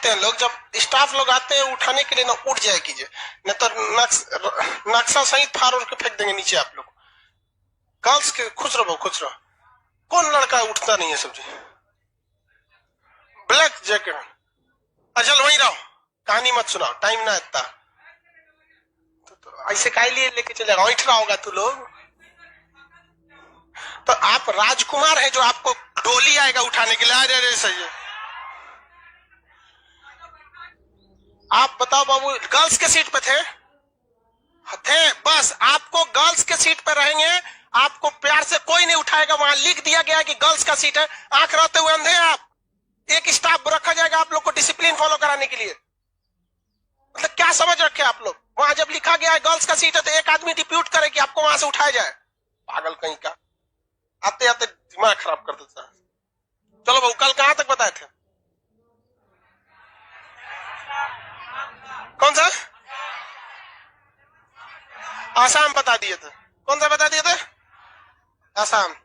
करते हैं लोग, जब स्टाफ लोग आते हैं उठाने के लिए ना उठ जाए कीजिए, नहीं तो नक्शा सहित फाड़ के फेंक देंगे नीचे आप लोग। गर्ल्स के खुश रहो खुश रहो। कौन लड़का उठता नहीं है सब्जी? ब्लैक जैकेट, अचल वहीं रहो, कहानी मत सुनाओ, टाइम ना इतना। तो ऐसे काहे लिए लेके चलेगा, उठ रहा होगा तू लोग। तो आप राजकुमार है जो आपको डोली आएगा उठाने के लिए। अरे सही है। आप बताओ बाबू, गर्ल्स के सीट पे थे बस, आपको गर्ल्स के सीट पे रहेंगे, आपको प्यार से कोई नहीं उठाएगा। वहां लिख दिया गया है कि गर्ल्स का सीट है, आंख रहते हुए अंधे आप। एक स्टाफ रखा जाएगा आप लोग को डिसिप्लिन फॉलो कराने के लिए। मतलब क्या समझ रखे आप लोग? वहां जब लिखा गया है गर्ल्स का सीट है तो एक आदमी डिप्यूट करे कि आपको वहां से उठाया जाए। पागल कहीं का, आते आते दिमाग खराब कर देता है। चलो बाबू, कल कहां तक बताए थे? कौन सा? आसाम बता दिए थे। कौन सा बता दिए थे? आसाम।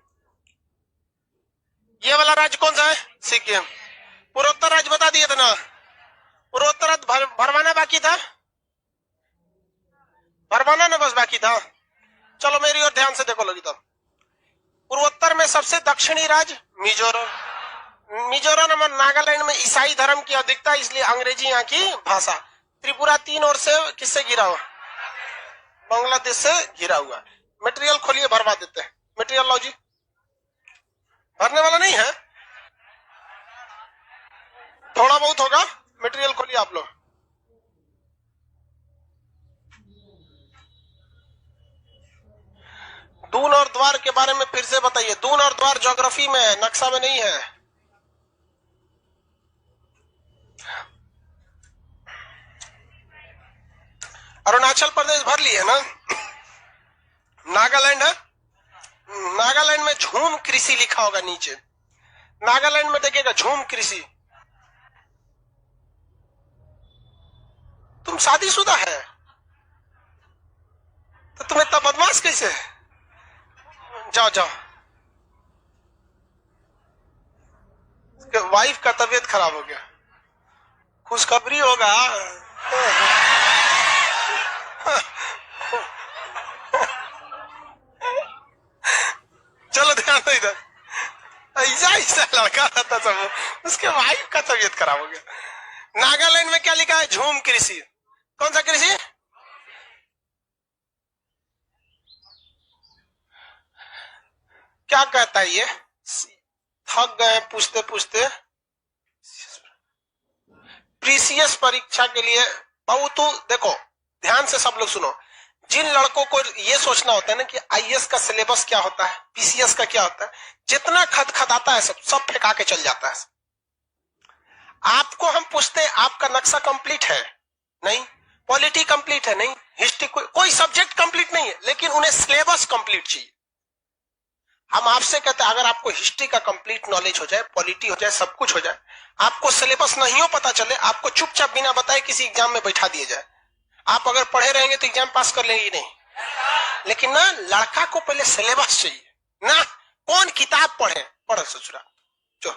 ये वाला राज्य कौन सा है? सिक्किम। पूर्वोत्तर राज्य बता दिए थे ना? पूर्वोत्तर भरवाना बाकी था, भरवाना ना बस बाकी था। चलो मेरी ओर ध्यान से देखो लगी। तो पूर्वोत्तर में सबसे दक्षिणी राज्य मिजोरम। मिजोरम और नागालैंड में ईसाई धर्म की अधिकता, इसलिए अंग्रेजी यहाँ की भाषा। त्रिपुरा तीन ओर से किससे घिरा हुआ? बांग्लादेश से घिरा हुआ। मटेरियल खोलिए, भरवा देते हैं। मटेरियल लो जी, भरने वाला नहीं है, थोड़ा बहुत होगा। मटेरियल खोलिए आप लोग। दून और द्वार के बारे में फिर से बताइए। दून और द्वार ज्योग्राफी में है, नक्शा में नहीं है। अरुणाचल प्रदेश भर लिए ना? नागालैंड है, नागालैंड में झूम कृषि लिखा होगा नीचे। नागालैंड में देखिएगा झूम कृषि। तुम शादीशुदा है तो तुम इतना बदमाश कैसे है? जाओ जाओ, वाइफ का तबीयत खराब हो गया, खुशखबरी होगा। चलो ध्यान दो इधर। ऐसा ऐसा लड़का रहता सब, उसके वाइफ का तबीयत खराब हो गया। नागालैंड में क्या लिखा है? झूम कृषि। कौन सा कृषि? क्या कहता है ये? थक गए पूछते पूछते। प्रीसीएस परीक्षा के लिए बाबू तू देखो, ध्यान से सब लोग सुनो। जिन लड़कों को ये सोचना होता है ना कि आईएएस का सिलेबस क्या होता है, पीसीएस का क्या होता है, जितना खदखदाता है सब फेंका के चल जाता है। आपको हम पूछते हैं आपका नक्शा कंप्लीट है? नहीं। पॉलिटी कंप्लीट है? नहीं। हिस्ट्री, कोई सब्जेक्ट कंप्लीट नहीं है, लेकिन उन्हें सिलेबस कंप्लीट चाहिए। हम आपसे कहते हैं अगर आपको हिस्ट्री का कंप्लीट नॉलेज हो जाए, पॉलिटी हो जाए, सब कुछ हो जाए, आपको सिलेबस नहीं हो पता चले, आपको चुपचाप बिना बताए किसी एग्जाम में बैठा दिया जाए, आप अगर पढ़े रहेंगे तो एग्जाम पास कर लेंगे नहीं। लेकिन ना, लड़का को पहले सिलेबस चाहिए ना। कौन किताब पढ़े ससुरा। जो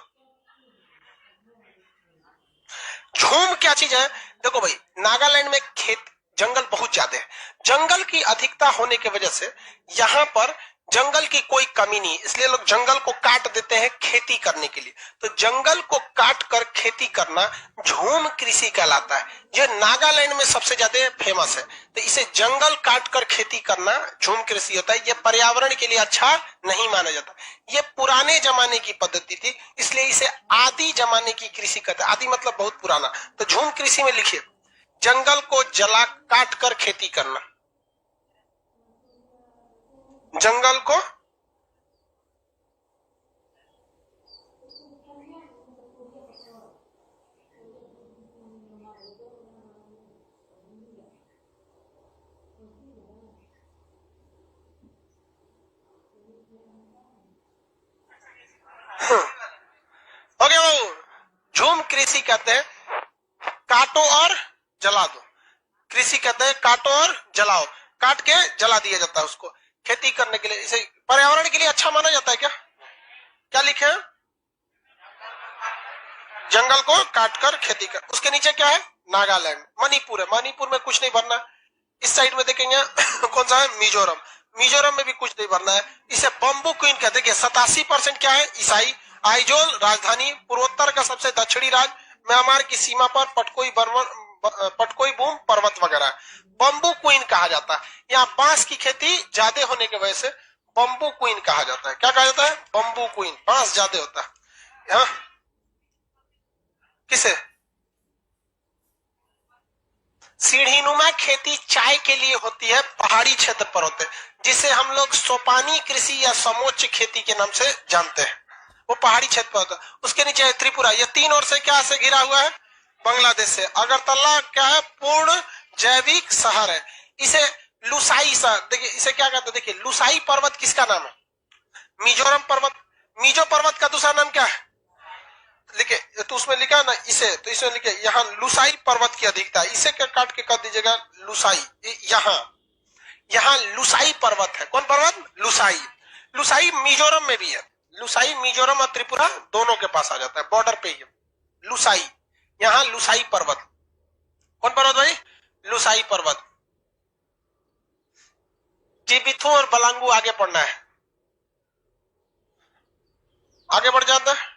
झूम क्या चीज है? देखो भाई, नागालैंड में खेत जंगल बहुत ज्यादा है। जंगल की अधिकता होने की वजह से यहाँ पर जंगल की कोई कमी नहीं, इसलिए लोग जंगल को काट देते हैं खेती करने के लिए। तो जंगल को काट कर खेती करना झूम कृषि कहलाता है। यह नागालैंड में सबसे ज्यादा फेमस है। तो इसे जंगल काट कर खेती करना झूम कृषि होता है। यह पर्यावरण के लिए अच्छा नहीं माना जाता। यह पुराने जमाने की पद्धति थी, इसलिए इसे आदि जमाने की कृषि कहते हैं। आदि मतलब बहुत पुराना। तो झूम कृषि में लिखिए, जंगल को जला काट कर खेती करना। जंगल को हो गया वो। झूम कृषि कहते हैं काटो और जला दो। कृषि कहते हैं काटो और जलाओ, काट के जला दिया जाता है उसको खेती करने के लिए। इसे पर्यावरण के लिए अच्छा माना जाता है क्या? क्या लिखे हैं? जंगल को काटकर खेती कर। उसके नीचे क्या है? नागालैंड। मणिपुर है, मणिपुर में कुछ नहीं भरना। इस साइड में देखेंगे कौन सा है? मिजोरम। मिजोरम में भी कुछ नहीं भरना है। इसे बम्बू क्वीन कहते हैं। 87% क्या है? ईसाई। आइजोल राजधानी, पूर्वोत्तर का सबसे दक्षिणी राज्य, म्यांमार की सीमा पर पटकोई बूम पर्वत वगैरह। बम्बू क्वीन कहा जाता है। यहाँ बांस की खेती ज्यादा होने की वजह से बम्बू क्वीन कहा जाता है। क्या कहा जाता है? Bamboo queen. बांस ज्यादा होता है यहाँ। किसे? सीढ़ीनुमा खेती चाय के लिए होती है, पहाड़ी क्षेत्र पर होते हैं, जिसे हम लोग सोपानी कृषि या समोच्च खेती के नाम से जानते हैं। वो पहाड़ी क्षेत्र पर होता है। उसके नीचे है त्रिपुरा। ये तीन ओर से क्या से घिरा हुआ है? बांग्लादेश से। अगरतला क्या है? पूर्ण जैविक शहर है। इसे लुसाई शहर, देखिए इसे क्या कहते हैं? देखिए लुसाई पर्वत किसका नाम है? मिजोरम पर्वत। मिजो पर्वत का दूसरा नाम क्या है? लिखे तो उसमें लिखा ना इसे, तो इसमें लिखे यहाँ लुसाई पर्वत की अधिकता है। इसे क्या काट के कर दीजिएगा? लुसाई। यहाँ लुसाई पर्वत है। कौन पर्वत? लुसाई। लुसाई मिजोरम में भी है। लुसाई मिजोरम और त्रिपुरा दोनों के पास आ जाता है, बॉर्डर पे ही है लुसाई। यहाँ लुसाई पर्वत। कौन पर्वत भाई? लुसाई पर्वत। जिबिथु और बलांगू आगे पढ़ना है, आगे बढ़ जाता है।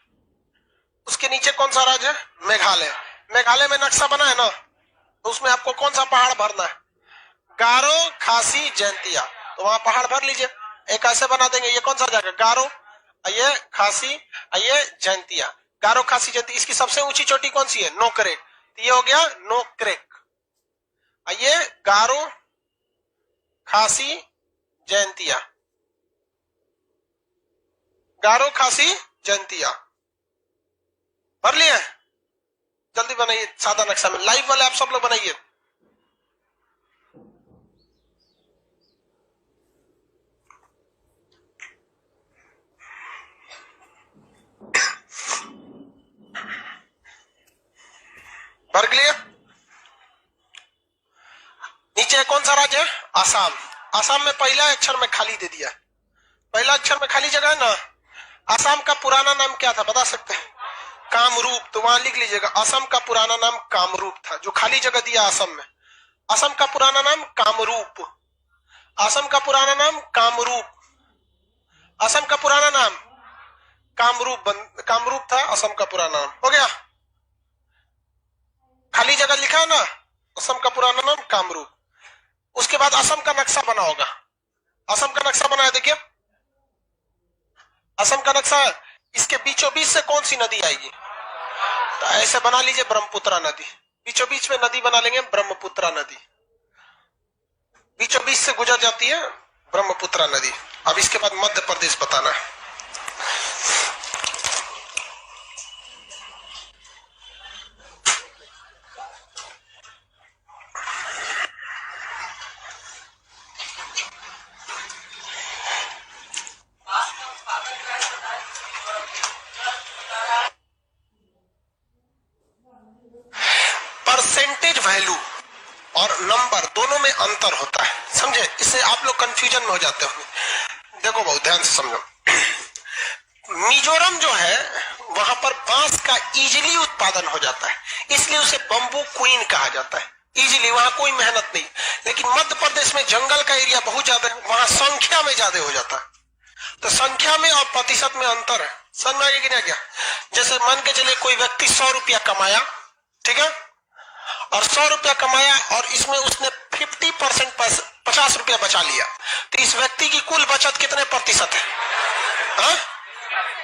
उसके नीचे कौन सा राज्य है? मेघालय। मेघालय में नक्शा बना है ना, तो उसमें आपको कौन सा पहाड़ भरना है? गारो, खासी, जैंतिया। तो वहां पहाड़ भर लीजिए। एक ऐसे बना देंगे, ये कौन सा जाएगा? गारो, ये खासी, ये जैंतिया। गारो, खासी, जैंतिया। इसकी सबसे ऊंची चोटी कौन सी है? नोकरेक। तो ये हो गया नोकरेक। ये गारो, खासी, जैंतिया। गारो, खासी, जैंतिया भर लिया। जल्दी बनाइए सादा नक्शा में। लाइव वाले आप सब लोग बनाइए। भर लिया। नीचे कौन सा राज्य है? आसाम। आसाम में पहला अक्षर में खाली दे दिया। पहला अक्षर में खाली जगह है ना। आसाम का पुराना नाम क्या था बता सकते हैं? कामरूप। तो वहां लिख लीजिएगा, असम का पुराना नाम कामरूप था। जो खाली जगह दिया असम में, असम का पुराना नाम कामरूप। असम का पुराना नाम कामरूप। असम का पुराना नाम कामरूप था। असम का पुराना नाम हो गया। खाली जगह लिखा है ना, असम का पुराना नाम कामरूप। उसके बाद असम का नक्शा बना होगा। असम का नक्शा बनाया, देखिए असम का नक्शा। इसके बीचों बीच से कौन सी नदी आएगी? तो ऐसे बना लीजिए, ब्रह्मपुत्रा नदी। बीचों बीच में नदी बना लेंगे, ब्रह्मपुत्रा नदी। बीचों बीच से गुजर जाती है ब्रह्मपुत्रा नदी। अब इसके बाद मध्य प्रदेश बताना है। परसेंटेज वैल्यू और नंबर दोनों में अंतर होता है, समझे? इससे आप लोग कंफ्यूजन में हो जाते होंगे। देखो बहुत ध्यान से समझो। मिजोरम जो है वहां पर बांस का इजीली उत्पादन हो जाता है, इसलिए उसे बम्बू क्वीन कहा जाता है। इजीली, वहां कोई मेहनत नहीं। लेकिन मध्य प्रदेश में जंगल का एरिया बहुत ज्यादा है, वहां संख्या में ज्यादा हो जाता है। तो संख्या में और प्रतिशत में अंतर है। समझ में आ गया कि नहीं? क्या जैसे मान के चलिए कोई व्यक्ति 100 रुपया कमाया, ठीक है, और 100 रुपया कमाया और इसमें उसने 50% 50 रुपया बचा लिया, तो इस व्यक्ति की कुल बचत कितने प्रतिशत है? हाँ?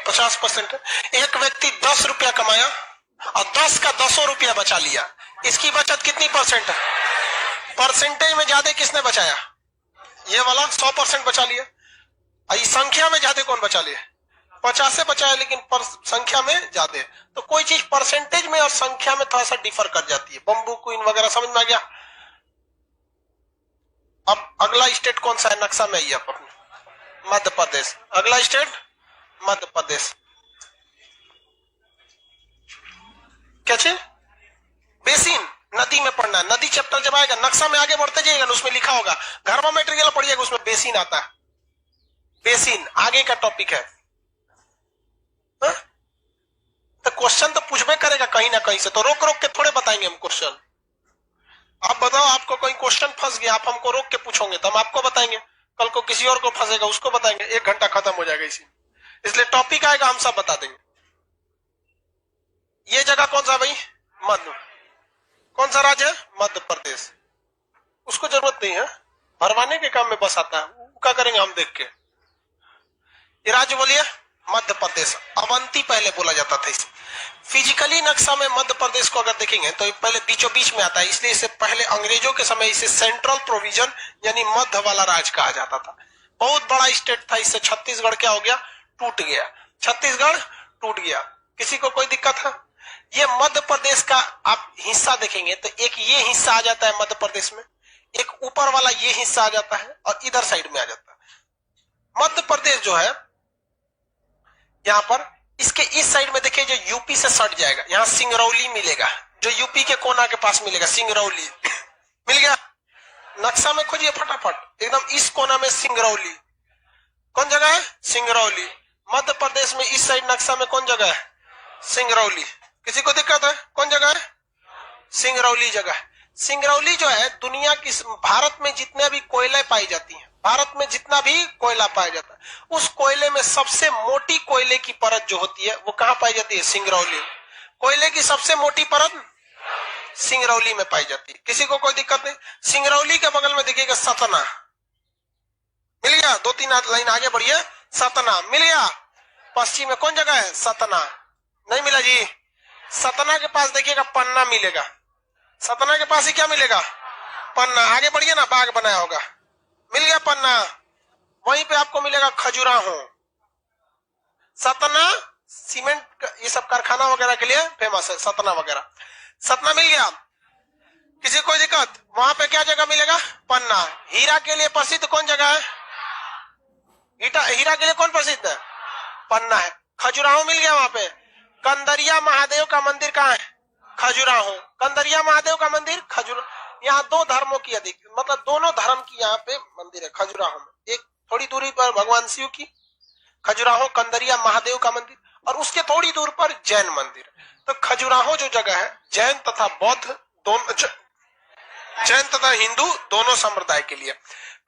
50%। एक व्यक्ति 10 रुपया कमाया और 10 का 10 रुपया बचा लिया, इसकी बचत कितनी परसेंट है? परसेंटेज में ज्यादा किसने बचाया? ये वाला 100% बचा लिया। इस संख्या में ज्यादा कौन बचा लिया? 50 से बचाया, लेकिन संख्या में ज्यादा। तो कोई चीज परसेंटेज में और संख्या में थोड़ा सा डिफर कर जाती है। बम्बू क्वीन वगैरह समझ में आ गया? अब अगला स्टेट कौन सा है नक्शा में? आइए आप अपने मध्य प्रदेश। अगला स्टेट मध्य प्रदेश। क्या चीज? बेसिन। नदी में पढ़ना है। नदी चैप्टर जब आएगा नक्शा में आगे बढ़ते जाइएगा, उसमें लिखा होगा, घर में मटेरियल पढ़िएगा, उसमें बेसिन आता है। बेसिन आगे का टॉपिक है। तो क्वेश्चन तो पूछबे करेगा कहीं ना कहीं से, तो रोक रोक के थोड़े बताएंगे हम क्वेश्चन। आप बताओ, आपको कोई क्वेश्चन फंस गया, आप हमको रोक के पूछोगे तो हम आपको बताएंगे, कल को किसी और को फंसेगा उसको बताएंगे, 1 घंटा खत्म हो जाएगा इसी। इसलिए टॉपिक आएगा हम सब बता देंगे। ये जगह कौन सा भाई? मध्य। कौन सा राज्य है? मध्य प्रदेश। उसको जरूरत नहीं है, भरवाने के काम में बस आता है, क्या करेंगे हम देख के। ये राज्य बोलिए मध्य प्रदेश। अवंती पहले बोला जाता था इसे। फिजिकली नक्शा में मध्य प्रदेश को अगर देखेंगे तो पहले बीचों बीच में आता है, इसलिए इसे पहले अंग्रेजों के समय इसे सेंट्रल प्रोविजन यानी मध्य वाला राज्य कहा जाता था। बहुत बड़ा स्टेट था, इससे छत्तीसगढ़ क्या हो गया? टूट गया। छत्तीसगढ़ टूट गया। किसी को कोई दिक्कत है? ये मध्य प्रदेश का आप हिस्सा देखेंगे तो एक ये हिस्सा आ जाता है मध्य प्रदेश में, एक ऊपर वाला ये हिस्सा आ जाता है और इधर साइड में आ जाता है। मध्य प्रदेश जो है यहां पर इसके इस साइड में देखिए जो यूपी से सट जाएगा, यहां सिंगरौली मिलेगा, जो यूपी के कोना के पास मिलेगा सिंगरौली। मिल गया? नक्शा में खोजिए फटाफट, एकदम इस कोना में सिंगरौली। कौन जगह है? सिंगरौली। मध्य प्रदेश में इस साइड नक्शा में कौन जगह है? सिंगरौली। किसी को दिक्कत है? कौन जगह है? सिंगरौली जगह। सिंगरौली जो है दुनिया की, भारत में जितने भी कोयले पाई जाती हैं, भारत में जितना भी कोयला पाया जाता है, उस कोयले में सबसे मोटी कोयले की परत जो होती है वो कहां पाई जाती है? सिंगरौली। कोयले की सबसे मोटी परत सिंगरौली में पाई जाती है। किसी को कोई दिक्कत नहीं? सिंगरौली के बगल में देखिएगा सतना। मिल गया? 2-3 लाइन आगे बढ़िए, सतना मिल गया। पश्चिम में कौन जगह है? सतना। नहीं मिला जी? सतना के पास देखिएगा पन्ना मिलेगा। सतना के पास ही क्या मिलेगा? पन्ना। आगे बढ़िए ना, बाग बनाया होगा। मिल गया पन्ना। वहीं पे आपको मिलेगा खजुराहो। सतना सीमेंट ये सब कारखाना वगैरह के लिए फेमस है, सतना वगैरह। सतना मिल गया। किसी को दिक्कत? वहां पे क्या जगह मिलेगा? पन्ना। हीरा के लिए प्रसिद्ध कौन जगह है? हीरा के लिए कौन प्रसिद्ध है? पन्ना है। खजुराहो मिल गया। वहां पे कंदरिया महादेव का मंदिर कहाँ है? खजुराहो। कंदरिया महादेव का मंदिर खजुराहो। यहाँ 2 धर्मों की अधिक, मतलब दोनों धर्म की यहाँ पे मंदिर है खजुराहो में। एक थोड़ी दूरी पर भगवान शिव की खजुराहो कंदरिया महादेव का मंदिर, और उसके थोड़ी दूर पर जैन मंदिर। तो खजुराहो जो जगह है जैन तथा बौद्ध दोनों, जैन तथा हिंदू दोनों संप्रदाय के लिए।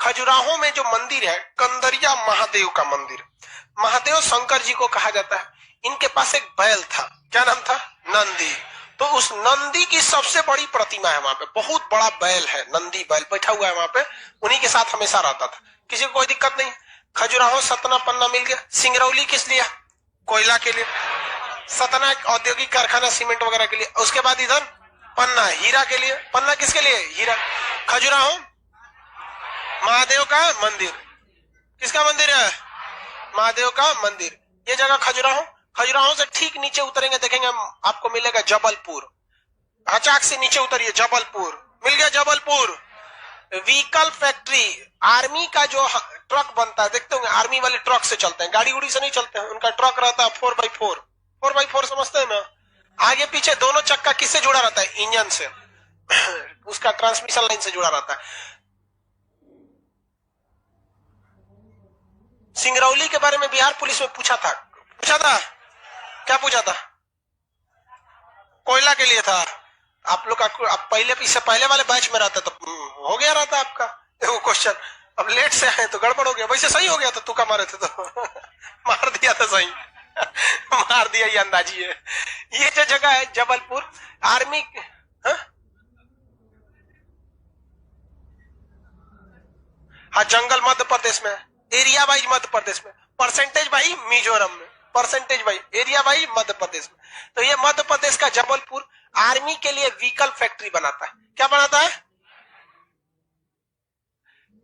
खजुराहो में जो मंदिर है कंदरिया महादेव का मंदिर, महादेव शंकर जी को कहा जाता है। इनके पास एक बैल था, क्या नाम था? नंदी। तो उस नंदी की सबसे बड़ी प्रतिमा है वहां पे, बहुत बड़ा बैल है, नंदी बैल बैठा हुआ है वहां पे, उन्हीं के साथ हमेशा रहता था। किसी को कोई दिक्कत नहीं? खजुराहो सतना पन्ना मिल गया। सिंगरौली किस लिए? कोयला के लिए। सतना औद्योगिक कारखाना सीमेंट वगैरह के लिए। उसके बाद इधर पन्ना हीरा के लिए। पन्ना किसके लिए? हीरा। खजुराहो महादेव का मंदिर। किसका मंदिर है? महादेव का मंदिर। ये जगह खजुराहो। खजुराहो से ठीक नीचे उतरेंगे देखेंगे आपको मिलेगा जबलपुर। अचाक से नीचे उतरिए, जबलपुर मिल गया। जबलपुर व्हीकल फैक्ट्री, आर्मी का जो ट्रक बनता है देखते होंगे, आर्मी वाले ट्रक से चलते हैं, गाड़ी उड़ी से नहीं चलते हैं, उनका ट्रक रहता है 4x4। 4x4 समझते हैं ना? आगे पीछे दोनों चक्का किससे जुड़ा रहता है? इंजन से। उसका ट्रांसमिशन लाइन से जुड़ा रहता है। सिंगरौली के बारे में बिहार पुलिस में पूछा था। क्या पूछा था? कोयला के लिए था। आप लोग आप पहले इससे पहले वाले बैच में रहता तो हो गया रहता आपका वो क्वेश्चन। अब लेट से आए तो गड़बड़ हो गया। वैसे सही हो गया था, तुक्का मारे थे तो मार दिया था सही। मार दिया, ये अंदाजी है। ये जो जगह है जबलपुर, आर्मी हाँ जंगल मध्य प्रदेश में, एरिया वाइज मध्य प्रदेश में, परसेंटेज भाई मिजोरम में, परसेंटेज भाई एरिया वाइज मध्य प्रदेश में। तो ये मध्य प्रदेश का जबलपुर आर्मी के लिए व्हीकल फैक्ट्री बनाता है। क्या बनाता है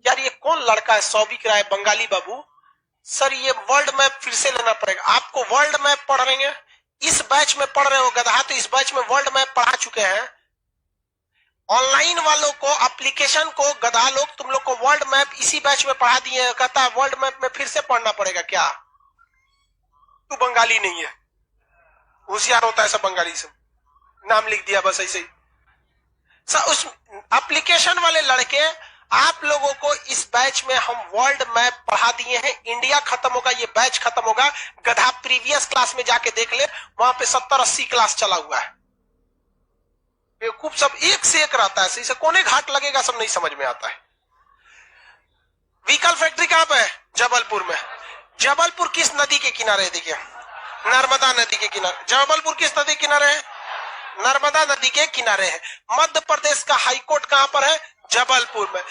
यार? ये कौन लड़का है? सौबिक राय बंगाली बाबू। सर ये वर्ल्ड मैप फिर से लेना पड़ेगा आपको। वर्ल्ड मैप पढ़ रहे हैं, इस बैच में पढ़ रहे हो गधा, तो इस बैच में वर्ल्ड मैप पढ़ा चुके हैं। ऑनलाइन वालों को, एप्लीकेशन को गधा लोग तुम लोग को वर्ल्ड मैप इसी बैच में पढ़ा दिए। कहता है वर्ल्ड मैप में फिर से पढ़ना पड़ेगा। क्या तू बंगाली नहीं है? होशियार होता है सब बंगाली से, नाम लिख दिया बस ऐसे ही। सर उस एप्लीकेशन वाले लड़के आप लोगों को इस बैच में हम वर्ल्ड मैप पढ़ा दिए हैं। इंडिया खत्म होगा, ये बैच खत्म होगा, गधा प्रीवियस क्लास में जाके देख ले, वहां पे 70-80 क्लास चला हुआ है। बेवकूफ सब एक से एक रहता है, इसे कोने घाट लगेगा सब नहीं समझ में आता है। व्हीकल फैक्ट्री कहां पे है? जबलपुर में। जबलपुर किस नदी के किनारे है? देखिए, नर्मदा नदी के किनारे। जबलपुर किस नदी के किनारे है? नर्मदा नदी के किनारे है। मध्य प्रदेश का हाईकोर्ट कहां पर है? जबलपुर में।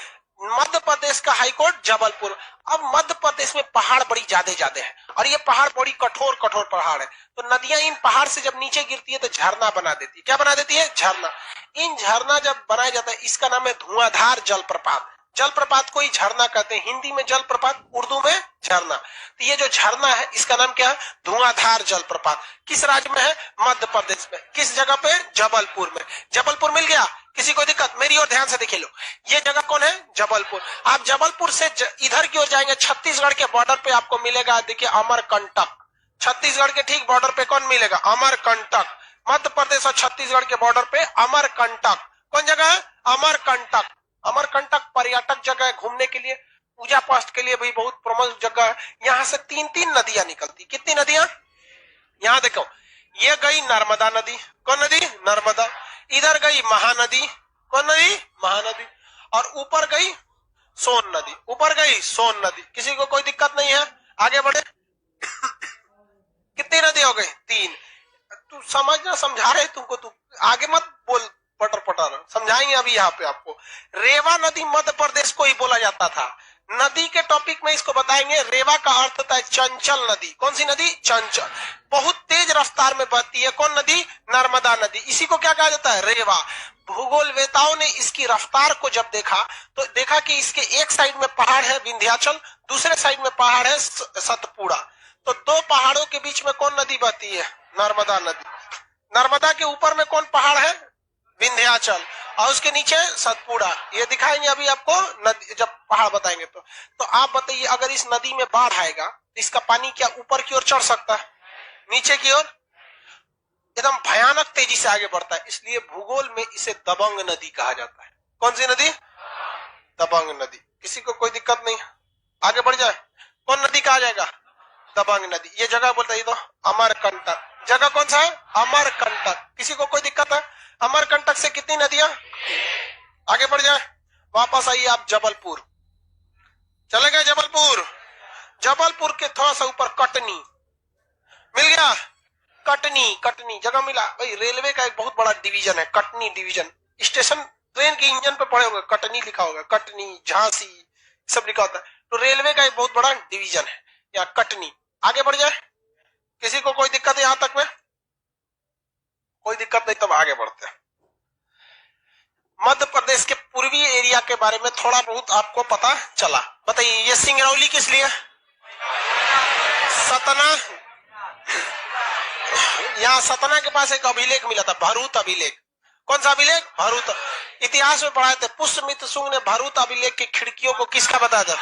मध्य प्रदेश का हाईकोर्ट जबलपुर। अब मध्य प्रदेश में पहाड़ बड़ी ज्यादा है और ये पहाड़ बड़ी कठोर पहाड़ है, तो नदियां इन पहाड़ से जब नीचे गिरती है तो झरना बना देती है। क्या बना देती है? झरना। इन झरना जब बनाया जाता है, इसका नाम है धुआंधार जलप्रपात। जलप्रपात को ही झरना कहते हैं, हिंदी में जलप्रपात, उर्दू में झरना। तो ये जो झरना है इसका नाम क्या है? धुआंधार जलप्रपात। किस राज्य में है? मध्य प्रदेश में। किस जगह पे? जबलपुर में। जबलपुर मिल गया? किसी को दिक्कत? मेरी ओर ध्यान से देखिए लो, ये जगह कौन है? जबलपुर। आप जबलपुर से इधर की ओर जाएंगे, छत्तीसगढ़ के बॉर्डर पे आपको मिलेगा, देखिए, अमरकंटक। छत्तीसगढ़ के ठीक बॉर्डर पे कौन मिलेगा? अमरकंटक। मध्य प्रदेश और छत्तीसगढ़ के बॉर्डर पे अमरकंटक। कौन जगह है? अमरकंटक। अमरकंटक पर्यटक जगह है घूमने के लिए, पूजा पाठ के लिए भी बहुत प्रमुख जगह है। यहाँ से 3 नदियां निकलती। कितनी नदियां? यहाँ देखो, ये गई नर्मदा नदी। कौन नदी? नर्मदा। इधर गई महानदी। कौन नदी? महानदी। और ऊपर गई सोन नदी। ऊपर गई सोन नदी। किसी को कोई दिक्कत नहीं है? आगे बढ़े। कितनी नदी हो गई? 3। तू समझना, समझा रहे तुमको, तू आगे मत बोल पटर पटर, समझाएंगे अभी यहाँ पे आपको। रेवा नदी मध्य प्रदेश को ही बोला जाता था। नदी के टॉपिक में इसको बताएंगे। रेवा का अर्थ होता है चंचल नदी। कौन सी नदी? चंचल। बहुत तेज रफ्तार में बहती है। कौन नदी? नर्मदा नदी। इसी को क्या कहा जाता है? रेवा। भूगोलवेताओं ने इसकी रफ्तार को जब देखा तो देखा कि इसके एक साइड में पहाड़ है विंध्याचल, दूसरे साइड में पहाड़ है सतपुड़ा। तो 2 पहाड़ों के बीच में कौन नदी बहती है? नर्मदा नदी। नर्मदा के ऊपर में कौन पहाड़ है? विंध्याचल। और उसके नीचे सतपुड़ा। ये दिखाएंगे अभी आपको नदी, जब पहाड़ बताएंगे तो आप बताइए, अगर इस नदी में बाढ़ आएगा तो इसका पानी क्या ऊपर की ओर चढ़ सकता है? नीचे की ओर एकदम भयानक तेजी से आगे बढ़ता है। इसलिए भूगोल में इसे दबंग नदी कहा जाता है। कौन सी नदी? दबंग नदी। किसी को कोई दिक्कत नहीं? आगे बढ़ जाए। कौन नदी कहा जाएगा? दबंग नदी। ये जगह बोलते हैं तो अमरकंटक। जगह कौन सा है? अमरकंटक। किसी को कोई दिक्कत है? अमरकंटक से कितनी नदियां? आगे बढ़ जाए। वापस आइए आप जबलपुर। चले गए जबलपुर। जबलपुर के थोड़ा सा ऊपर कटनी मिल गया। कटनी जगह मिला भाई। रेलवे का एक बहुत बड़ा डिवीजन है कटनी डिवीजन। स्टेशन ट्रेन के इंजन पे पड़े होंगे, कटनी लिखा होगा। कटनी, झांसी सब लिखा होता है। तो रेलवे का एक बहुत बड़ा डिवीजन है यहाँ कटनी। आगे बढ़ जाए। किसी को कोई दिक्कत है? यहां तक में कोई दिक्कत नहीं, तब आगे बढ़ते हैं। मध्य प्रदेश के पूर्वी एरिया के बारे में थोड़ा बहुत आपको पता चला। बताइए, ये सिंगरौली किस लिए? सतना। यहाँ सतना के पास एक अभिलेख मिला था, भरूत अभिलेख। कौन सा अभिलेख? भरूत। इतिहास में पढ़ाए थे, पुष्यमित्र शुंग ने भरूत अभिलेख की खिड़कियों को किसका बताया था?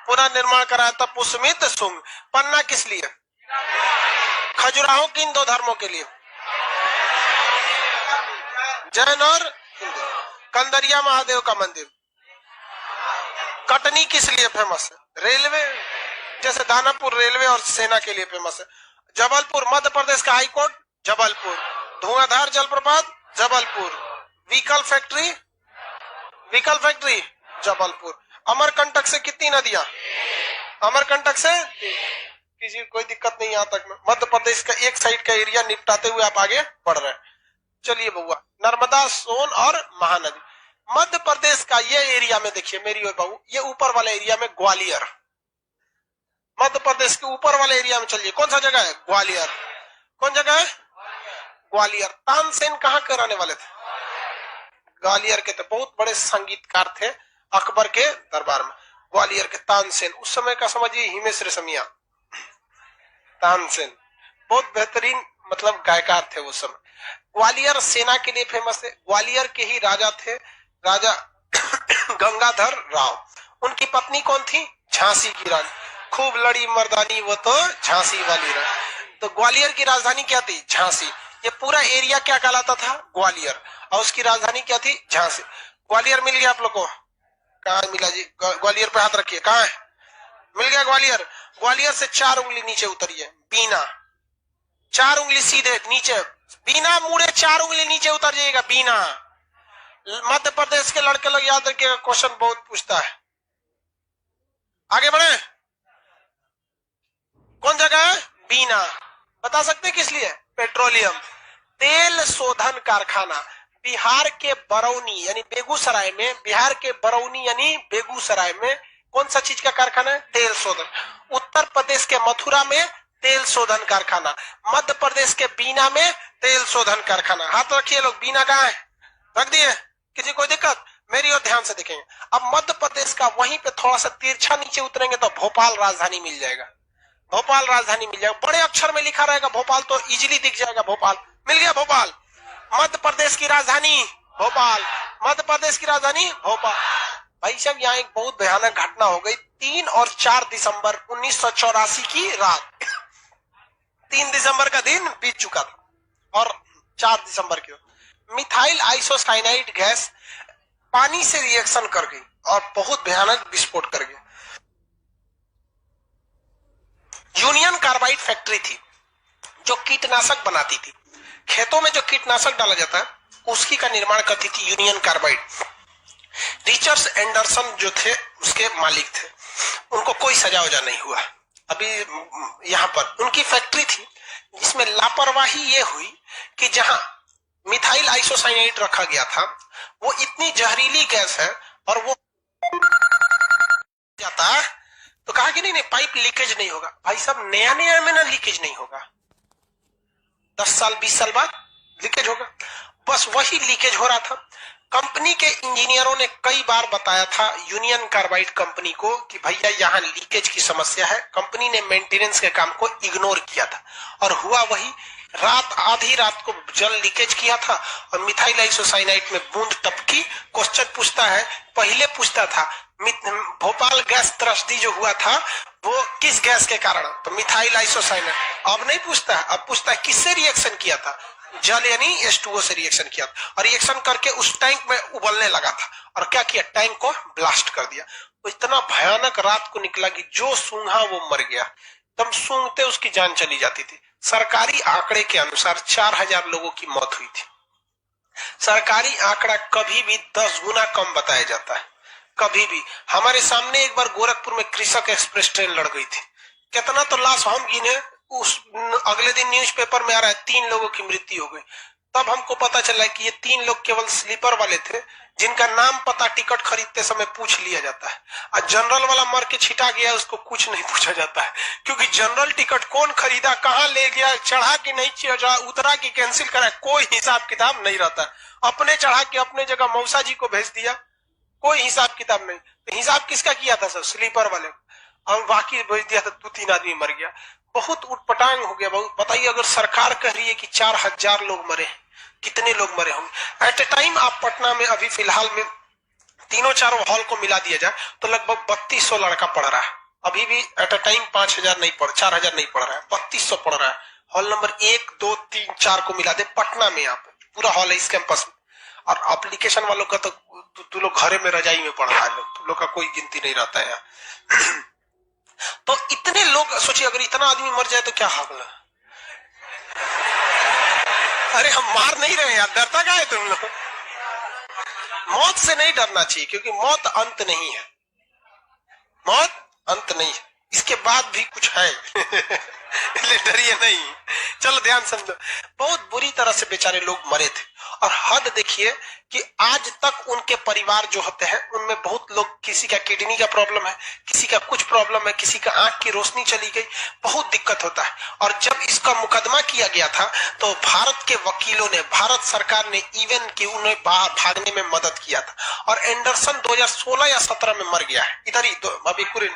पुनर्निर्माण कराया था पुष्यमित्र शुंग। पन्ना किस लिए? खजुराहो किन 2 धर्मों के लिए? जैन और हिंदू। कंदरिया महादेव का मंदिर। कटनी किस लिए फेमस है? रेलवे, जैसे दानापुर रेलवे और सेना के लिए फेमस है। जबलपुर मध्य प्रदेश का हाईकोर्ट जबलपुर। धुआंधार जलप्रपात जबलपुर। Vehicle factory Jabalpur. अमरकंटक से कितनी नदियां? अमरकंटक से किसी को कोई दिक्कत नहीं यहाँ तक में। मध्य प्रदेश का एक साइड का एरिया निपटाते हुए आप आगे बढ़ रहे हैं। चलिए बउआ, नर्मदा, सोन और महानदी। मध्य प्रदेश का ये एरिया में देखिए मेरी ओर बहू, ये ऊपर वाले एरिया में ग्वालियर। मध्य प्रदेश के ऊपर वाले एरिया में चलिए, कौन सा जगह है? ग्वालियर। कौन जगह है? ग्वालियर। तानसेन कहाँ के रहने वाले थे? ग्वालियर के थे। बहुत बड़े संगीतकार थे अकबर के दरबार में। ग्वालियर के तानसेन, उस समय का समझिए हिमेश रेशमिया। तानसेन बहुत बेहतरीन मतलब गायकार थे उस समय। ग्वालियर सेना के लिए फेमस है। ग्वालियर के ही राजा थे, राजा गंगाधर राव। उनकी पत्नी कौन थी? झांसी की रानी। खूब लड़ी मर्दानी वो तो झांसी वाली रानी। तो ग्वालियर की राजधानी क्या थी? झांसी। ये पूरा एरिया क्या कहलाता था? ग्वालियर। और उसकी राजधानी क्या थी? झांसी। ग्वालियर मिल गया आप लोग को। कहाँ मिला जी? ग्वालियर पे हाथ रखिए, कहाँ है? मिल गया ग्वालियर। ग्वालियर से 4 उंगली नीचे उतरिए, बीना, 4 उंगली सीधे नीचे, बीना मुड़े 4 उंगली नीचे उतर जाइएगा, बीना। मध्य प्रदेश के लड़के लोग याद रखिएगा, क्वेश्चन बहुत पूछता है। आगे बढ़े, कौन जगह है? बीना। बता सकते हैं किस लिए? पेट्रोलियम, तेल शोधन कारखाना। बिहार के बरौनी यानी बेगूसराय में, बिहार के बरौनी यानी बेगूसराय में कौन सा चीज का कारखाना है? तेल शोधन। उत्तर प्रदेश के मथुरा में तेल शोधन कारखाना, मध्य प्रदेश के बीना में तेल शोधन कारखाना। हाथ रखिए लोग, बीना कहाँ है? रख दिए, किसी कोई दिक्कत? मेरी ओर ध्यान से देखेंगे। अब मध्य प्रदेश का वहीं पे थोड़ा सा तिरछा नीचे उतरेंगे तो भोपाल राजधानी मिल जाएगा, भोपाल राजधानी मिल जाएगा। बड़े अक्षर में लिखा रहेगा भोपाल तो इजीली दिख जाएगा, भोपाल मिल गया। भोपाल मध्य प्रदेश की राजधानी, भोपाल मध्य प्रदेश की राजधानी भोपाल। भाई साहब यहाँ एक बहुत भयानक घटना हो गई 3 और 4 दिसंबर 1984 की रात। 3 दिसंबर का दिन बीत चुका था और 4 दिसंबर की मिथाइल आइसोसाइनाइड गैस पानी से रिएक्शन कर गई और बहुत भयानक विस्फोट कर गया। यूनियन कार्बाइड फैक्ट्री थी जो कीटनाशक बनाती थी, खेतों में जो कीटनाशक डाला जाता है उसकी का निर्माण करती थी यूनियन कार्बाइड। रिचर्ड एंडरसन जो थे उसके मालिक थे, उनको कोई सजा वजा नहीं हुआ। अभी यहाँ पर उनकी फैक्ट्री थी जिसमें लापरवाही ये हुई कि जहां मिथाइल आइसोसाइनाइड रखा गया था वो इतनी जहरीली गैस है और वो जाता तो कहा कि नहीं पाइप लीकेज नहीं होगा। भाई साहब नया नया में ना लीकेज नहीं होगा, 10 साल 20 साल बाद लीकेज होगा। बस वही लीकेज हो रहा था। कंपनी के इंजीनियरों ने कई बार बताया था यूनियन कार्बाइड कंपनी को कि भैया यहाँ लीकेज की समस्या है। कंपनी ने मेंटेनेंस के काम को इग्नोर किया था और हुआ वही, रात आधी रात को जल लीकेज किया था और मिथाइल आइसोसाइनाइड में बूंद टपकी। क्वेश्चन पूछता है, पहले पूछता था भोपाल गैस त्रस्ती जो हुआ था वो किस गैस के कारण? तो मिथाइल आइसोसाइनाइड। अब नहीं पूछता है, अब पूछता है किससे रिएक्शन किया था? जल यानी H2O से रिएक्शन किया था और रिएक्शन करके उस टैंक में उबलने लगा था और क्या किया? टैंक को ब्लास्ट कर दिया। तो इतना भयानक रात को निकला कि जो सूंघा वो मर गया। तब सूंघते उसकी जान चली जाती थी। सरकारी आंकड़े के अनुसार 4000 लोगों की मौत हुई थी। सरकारी आंकड़ा कभी भी 10 गुना कम बताया जाता है, कभी भी। हमारे सामने एक बार गोरखपुर में कृषक एक्सप्रेस ट्रेन लड़ गई थी, कितना तो लाश हम गिने, उस अगले दिन न्यूज़पेपर में आ रहा है 3 लोगों की मृत्यु हो गई। तब हमको पता चला कि ये 3 लोग केवल स्लीपर वाले थे जिनका नाम पता टिकट खरीदते समय पूछ लिया जाता है, और जनरल वाला मर के छिटा गया उसको कुछ नहीं पूछा जाता है, क्योंकि जनरल टिकट कौन खरीदा, कहाँ ले गया, चढ़ा कि नहीं चढ़ा, उतरा कि कैंसिल करा, कोई हिसाब किताब नहीं रहता। अपने चढ़ा के अपने जगह मौसा जी को भेज दिया, कोई हिसाब किताब नहीं। तो हिसाब किसका किया था सर? स्लीपर वाले, और बाकी भेज दिया था, 2-3 आदमी मर गया। बहुत उटपटांग हो गया। बहुत बताइए, अगर सरकार कह रही है कि 4000 लोग मरे, कितने लोग मरे होंगे एट ए टाइम? आप पटना में अभी फिलहाल में तीनों चारों हॉल को मिला दिया जाए तो लगभग 3200 लड़का पढ़ रहा है। अभी भी एट ए टाइम 5000 नहीं पढ़, 4000 नहीं पढ़ रहा है, 3200 पढ़ रहा है। हॉल नंबर 1, 2, 3, 4 को मिला दे पटना में, यहाँ पे पूरा हॉल है इस कैंपस में। और एप्लीकेशन वालों का तो तू लोग घरे में रजाई में पढ़ रहा है, तुम लोग का कोई गिनती नहीं रहता है यहाँ। तो इतने लोग सोचिए, अगर इतना आदमी मर जाए तो क्या हाल है? अरे हम मार नहीं रहे यार, डरता क्या है तुम लोग? मौत से नहीं डरना चाहिए, क्योंकि मौत अंत नहीं है, मौत अंत नहीं है, इसके बाद भी कुछ है। इसलिए डरिए नहीं। चलो ध्यान समझो, बहुत बुरी तरह से बेचारे लोग मरे थे। और हद देखिए कि आज तक उनके परिवार जो होते हैं उनमें बहुत लोग, किसी का किडनी का प्रॉब्लम है, किसी का कुछ प्रॉब्लम है, किसी का आंख की रोशनी चली गई, बहुत दिक्कत होता है। और जब इसका मुकदमा किया गया था तो भारत के वकीलों ने, भारत सरकार ने इवन कि उन्हें भागने में मदद किया था। और एंडरसन 2016 या 17 में मर गया है, इधर ही अभी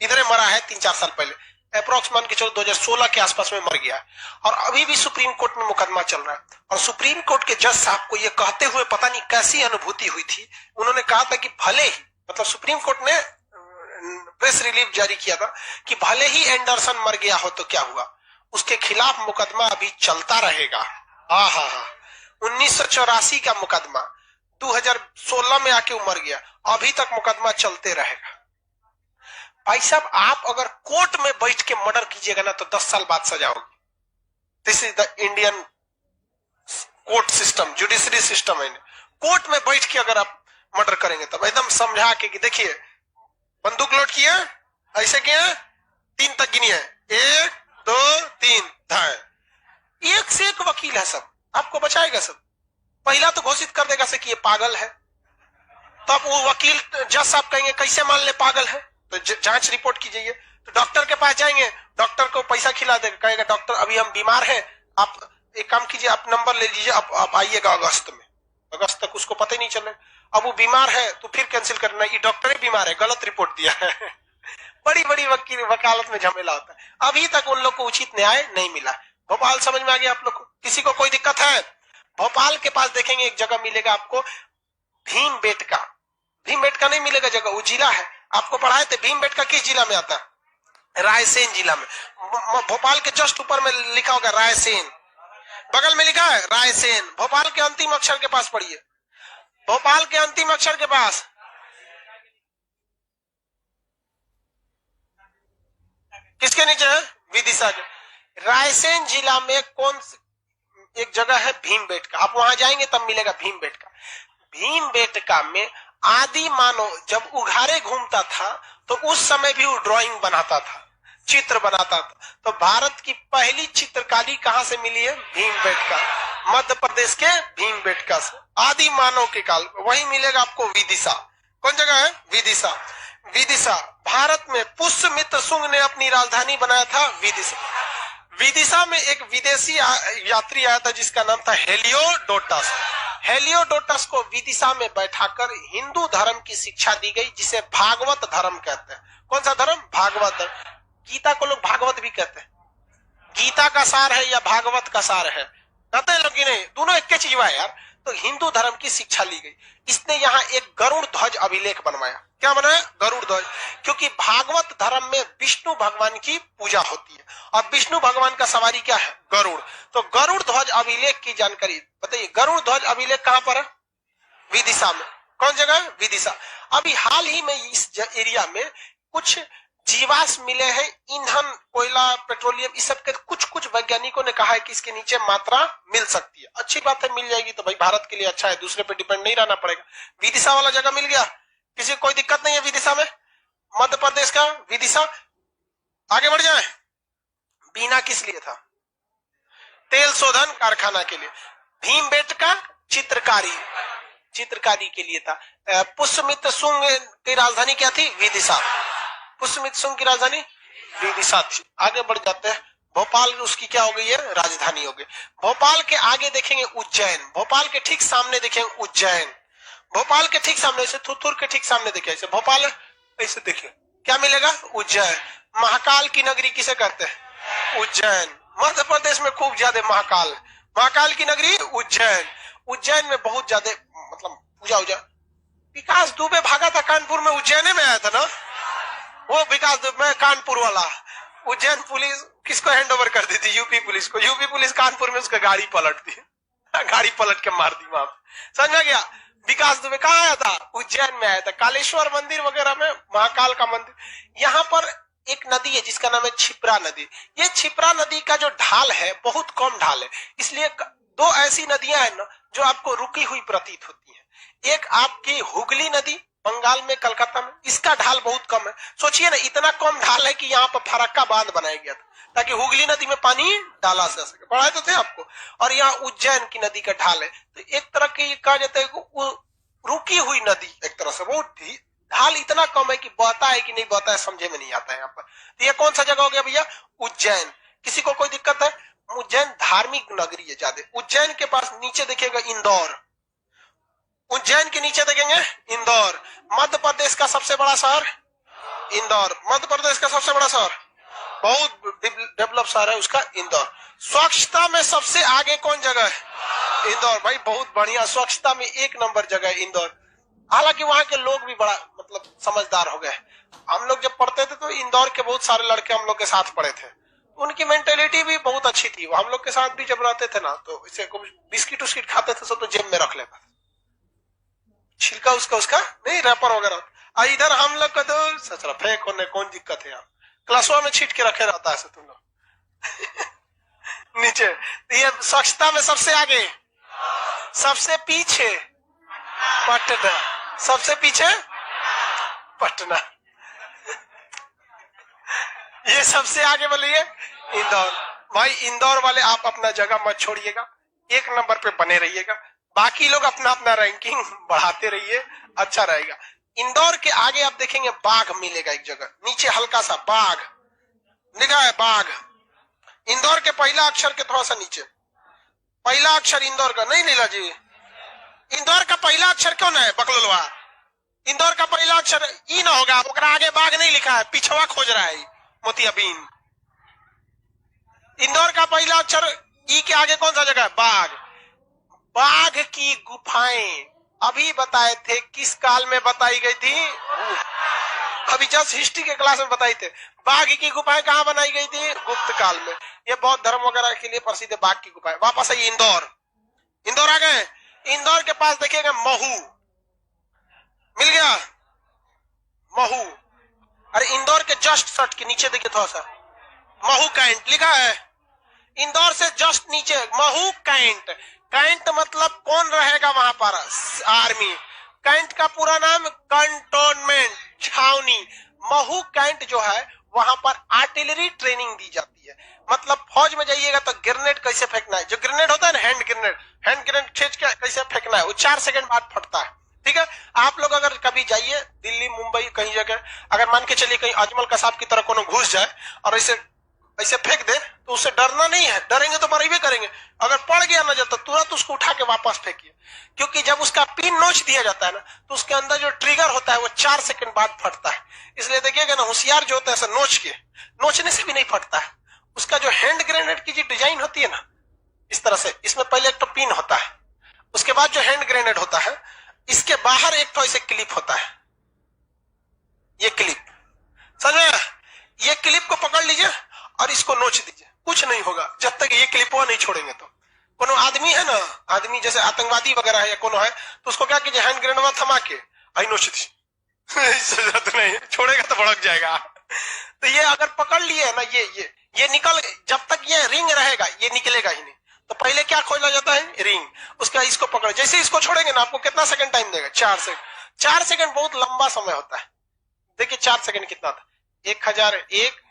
इधर मरा है 3-4 साल पहले, अप्रोक्स मान के चलो 2016 के आसपास में मर गया है। और अभी भी सुप्रीम कोर्ट में मुकदमा चल रहा है। और सुप्रीम कोर्ट के जज साहब को ये कहते हुए पता नहीं कैसी अनुभूति हुई थी, उन्होंने कहा था कि भले ही, मतलब सुप्रीम कोर्ट ने प्रेस रिलीफ जारी किया था कि भले ही एंडरसन मर गया हो तो क्या हुआ, उसके खिलाफ मुकदमा अभी चलता रहेगा। 1984 का मुकदमा, 2016 में आके वो मर गया अभी तक मुकदमा चलते रहेगा। भाई साहब, आप अगर कोर्ट में बैठ के मर्डर कीजिएगा ना तो 10 साल बाद सजा होगी। This is the Indian court system, judiciary system है। कोर्ट में बैठ के अगर आप मर्डर करेंगे तब एकदम समझा के कि देखिए बंदूक लोड किया, ऐसे किया, 3 तक गिनिए, 1 2 3 धाए। एक से एक वकील है, सब आपको बचाएगा। सब पहला तो घोषित कर देगा से कि ये पागल है, तब वो वकील जज साहब कहेंगे कैसे मान ले पागल है, तो जांच रिपोर्ट कीजिए। तो डॉक्टर के पास जाएंगे, डॉक्टर को पैसा खिला देगा, कहेगा डॉक्टर अभी हम बीमार हैं, आप एक काम कीजिए, आप नंबर ले लीजिए, आप आइएगा अगस्त में। अगस्त तक उसको पता ही नहीं चले, अब वो बीमार है तो फिर कैंसिल करना, ये डॉक्टर ही बीमार है, गलत रिपोर्ट दिया है। बड़ी बड़ी वकालत में झमेला होता है। अभी तक उन लोग को उचित न्याय नहीं मिला। भोपाल समझ में आ गया आप लोग को? किसी को कोई दिक्कत है? भोपाल के पास देखेंगे एक जगह मिलेगा आपको, भीमबेटका। भीमबेटका नहीं मिलेगा जगह, वो जिला है, आपको पढ़ाए थे। भीमबेटका किस जिला में आता है? रायसेन जिला में। भोपाल के जस्ट ऊपर में लिखा होगा रायसेन, बगल में लिखा है रायसेन। भोपाल के अंतिम अक्षर के पास पढ़िए, भोपाल के अंतिम अक्षर के पास किसके नीचे है? विदिशा के। रायसेन जिला में कौन एक जगह है? भीमबेटका। आप वहां जाएंगे तब मिलेगा भीमबेटका। भीमबेटका में आदि मानव जब उघारे घूमता था तो उस समय भी वो ड्राइंग बनाता था, चित्र बनाता था। तो भारत की पहली चित्रकारी कहां से मिली है? भीमबेटका, मध्य प्रदेश के भीमबेटका से, आदि मानव के काल। वही मिलेगा आपको विदिशा। कौन जगह है? विदिशा। विदिशा भारत में पुष्यमित्र शुंग ने अपनी राजधानी बनाया था विदिशा। विदिशा में एक विदेशी यात्री आया था जिसका नाम था हेलियोडोटस। हेलियोडोटस को विदिशा में बैठाकर हिंदू धर्म की शिक्षा दी गई, जिसे भागवत धर्म कहते हैं। कौन सा धर्म? भागवत धर्म। गीता को लोग भागवत भी कहते हैं। गीता का सार है या भागवत का सार है, कहते हैं लोग कि नहीं, दोनों एक चीज हुआ है यार। तो हिंदू धर्म की शिक्षा ली गई। इसने यहाँ एक गरुड़ ध्वज अभिलेख बनवाया। क्या बनाया? गरुड़ ध्वज। क्योंकि भागवत धर्म में विष्णु भगवान की पूजा होती है और विष्णु भगवान का सवारी क्या है? गरुड़। तो गरुड़ ध्वज अभिलेख की जानकारी बताइए। गरुड़ ध्वज अभिलेख कहां पर है? विदिशा में। कौन जगह? विदिशा। अभी हाल ही में इस एरिया में कुछ जीवाश्म मिले हैं, ईंधन, कोयला, पेट्रोलियम, इस सब के कुछ वैज्ञानिकों ने कहा है कि इसके नीचे मात्रा मिल सकती है। अच्छी बात है, मिल जाएगी तो भाई भारत के लिए अच्छा है, दूसरे पे डिपेंड नहीं रहना पड़ेगा। विदिशा वाला जगह मिल गया, किसी को कोई दिक्कत नहीं है विदिशा में? मध्य प्रदेश का विदिशा। आगे बढ़ जाए। बीना किस लिए था? तेल शोधन कारखाना के लिए। भीमबेटका चित्रकारी के लिए था। पुष्यमित्र शुंग की राजधानी क्या थी? विदिशा। पुष्यमित्र शुंग की राजधानी विदिशा थी। आगे बढ़ जाते हैं। भोपाल उसकी क्या हो गई है? राजधानी हो गई। भोपाल के आगे देखेंगे उज्जैन। भोपाल के ठीक सामने देखेंगे उज्जैन। भोपाल के ठीक सामने, ऐसे थुथुर के ठीक सामने देखिए, ऐसे भोपाल ऐसे देखिए, क्या मिलेगा? उज्जैन। महाकाल की नगरी किसे कहते हैं? उज्जैन। मध्य प्रदेश में खूब ज्यादा महाकाल की नगरी उज्जैन। उज्जैन में बहुत ज्यादा मतलब पूजा उजा। विकास दुबे भागा था कानपुर में, उज्जैन में आया था ना वो विकास दुबे, कानपुर वाला। उज्जैन पुलिस किसको हैंड ओवर कर दी थी? यूपी पुलिस को। यूपी पुलिस कानपुर में उसका गाड़ी पलट दी, गाड़ी पलट के मार दी वहां पे। समझ गया? विकास दुबे कहाँ आया था? उज्जैन में आया था। कालेश्वर मंदिर वगैरह में, महाकाल का मंदिर। यहाँ पर एक नदी है जिसका नाम है क्षिप्रा नदी। ये क्षिप्रा नदी का जो ढाल है बहुत कम ढाल है, इसलिए 2 ऐसी नदियां हैं ना जो आपको रुकी हुई प्रतीत होती है। एक आपकी हुगली नदी बंगाल में, कलकत्ता में, इसका ढाल बहुत कम है। सोचिए ना, इतना कम ढाल है कि यहाँ पर फरक्का बांध बनाया गया था ताकि हुगली नदी में पानी डाला जा सके। पढ़ाए तो थे आपको। और यहाँ उज्जैन की नदी का ढाल है, तो एक तरह की कहा जाता है रुकी हुई नदी एक तरह से। वो ढाल इतना कम है कि बहता है कि नहीं बहता है समझे में नहीं आता है यहाँ पर। तो ये कौन सा जगह हो गया भैया? उज्जैन। किसी को कोई दिक्कत है? उज्जैन धार्मिक नगरी है ज्यादा। उज्जैन के पास नीचे देखिएगा इंदौर। उज्जैन के नीचे देखेंगे इंदौर। मध्य प्रदेश का सबसे बड़ा शहर इंदौर। मध्य प्रदेश का सबसे बड़ा शहर, बहुत डेवलप शहर है उसका, इंदौर। स्वच्छता में सबसे आगे कौन जगह है? इंदौर। भाई बहुत बढ़िया, स्वच्छता में 1 नंबर जगह है इंदौर। हालांकि वहां के लोग भी बड़ा मतलब समझदार हो गए। हम लोग जब पढ़ते थे तो इंदौर के बहुत सारे लड़के हम लोग के साथ पढ़े थे, उनकी मेंटेलिटी भी बहुत अच्छी थी। हम लोग के साथ भी जब रहते थे ना तो इसे बिस्किट उस्किट खाते थे तो जेब में रख लेते, छिलका उसका उसका नहीं रैपर वगैरह। इधर हम लोग का तो सचरा फेंक होने कौन दिक्कत है, आप क्लासवा में छीट के रखे रहता है तुम लोग नीचे। ये स्वच्छता में सबसे आगे, सबसे पीछे पटना, सबसे पीछे पटना, ये सबसे आगे बोलिए इंदौर। भाई इंदौर वाले आप अपना जगह मत छोड़िएगा, एक नंबर पे बने रहिएगा, बाकी लोग अपना अपना रैंकिंग बढ़ाते रहिए, अच्छा रहेगा। इंदौर के आगे आप देखेंगे बाघ मिलेगा एक जगह, नीचे हल्का सा बाघ लिखा है, बाघ। इंदौर के पहला अक्षर के थोड़ा सा नीचे, पहला अक्षर इंदौर का नहीं लीला जी, इंदौर का पहला अक्षर क्यों ना है बकलोलवा, इंदौर का पहला अक्षर ई ना होगा, ओकरा आगे बाघ नहीं लिखा है, पिछवा खोज रहा है मोतियाबिंद। इंदौर का पहला अक्षर ई के आगे कौन सा जगह है, बाघ। बाघ की गुफाएं अभी बताए थे, किस काल में बताई गई थी, अभी जस्ट हिस्ट्री के क्लास में बताई थे। बाघ की गुफाएं कहां बनाई गई थी, गुप्त काल में। ये बौद्ध धर्म वगैरह के लिए प्रसिद्ध है बाघ की गुफाएं। वापस आइए इंदौर, इंदौर आ गए। इंदौर के पास देखिएगा महू मिल गया, महू। अरे इंदौर के जस्ट सट के नीचे देखिए थोड़ा सा महू कैंट लिखा है, इंदौर से जस्ट नीचे महू कैंट। कैंट मतलब कौन रहेगा वहां पर, आर्मी। कैंट का पूरा नाम कंटोनमेंट, छावनी। महू कैंट जो है वहां पर आर्टिलरी ट्रेनिंग दी जाती है, मतलब फौज में जाइएगा तो ग्रेनेड कैसे फेंकना है, जो ग्रेनेड होता है ना हैंड ग्रेनेड, हैंड ग्रेनेड खींच के कैसे फेंकना है, वो 4 सेकंड बाद फटता है। ठीक है, आप लोग अगर कभी जाइए दिल्ली मुंबई कहीं जगह, अगर मान के चलिए कहीं अजमल कसाब की तरह कोनो घुस जाए और ऐसे ऐसे फेंक दे तो उससे डरना नहीं है, डरेंगे तो मरेंगे करेंगे। अगर पड़ गया ना तो तुरंत उसको उठा के वापस फेंकिए, क्योंकि जब उसका पिन नोच दिया जाता है ना तो उसके अंदर जो ट्रिगर होता है वो 4 सेकंड बाद फटता है। इसलिए देखिएगा ना होशियार जो होता है ऐसा नोच के, नोचने से भी नहीं फटता है। उसका जो हैंड ग्रेनेड की जो डिजाइन होती है ना इस तरह से, इसमें पहले एक तो पिन होता है, उसके बाद जो हैंड ग्रेनेड होता है इसके बाहर एक तो ऐसे क्लिप होता है, ये क्लिप समझ, ये क्लिप को पकड़ लीजिए और इसको नोच दीजिए, कुछ नहीं होगा जब तक ये क्लिप नहीं छोड़ेंगे। तो कोनो आदमी है ना, आदमी जैसे आतंकवादी वगैरह है या कोनो है तो उसको क्या कीजिए, हैंड ग्रेनेड थमा के आई नोच दीजिए जरूरत नहीं, छोड़ेगा तो भड़क जाएगा। तो ये अगर पकड़ लिए ना ये निकल, जब तक ये रिंग रहेगा ये निकलेगा ही नहीं। तो पहले क्या खोला जाता है, रिंग, उसका इसको पकड़, जैसे इसको छोड़ेंगे ना आपको कितना सेकंड टाइम देगा, 4 सेकंड। 4 सेकंड बहुत लंबा समय होता है। देखिए 4 सेकंड कितना था, 1001,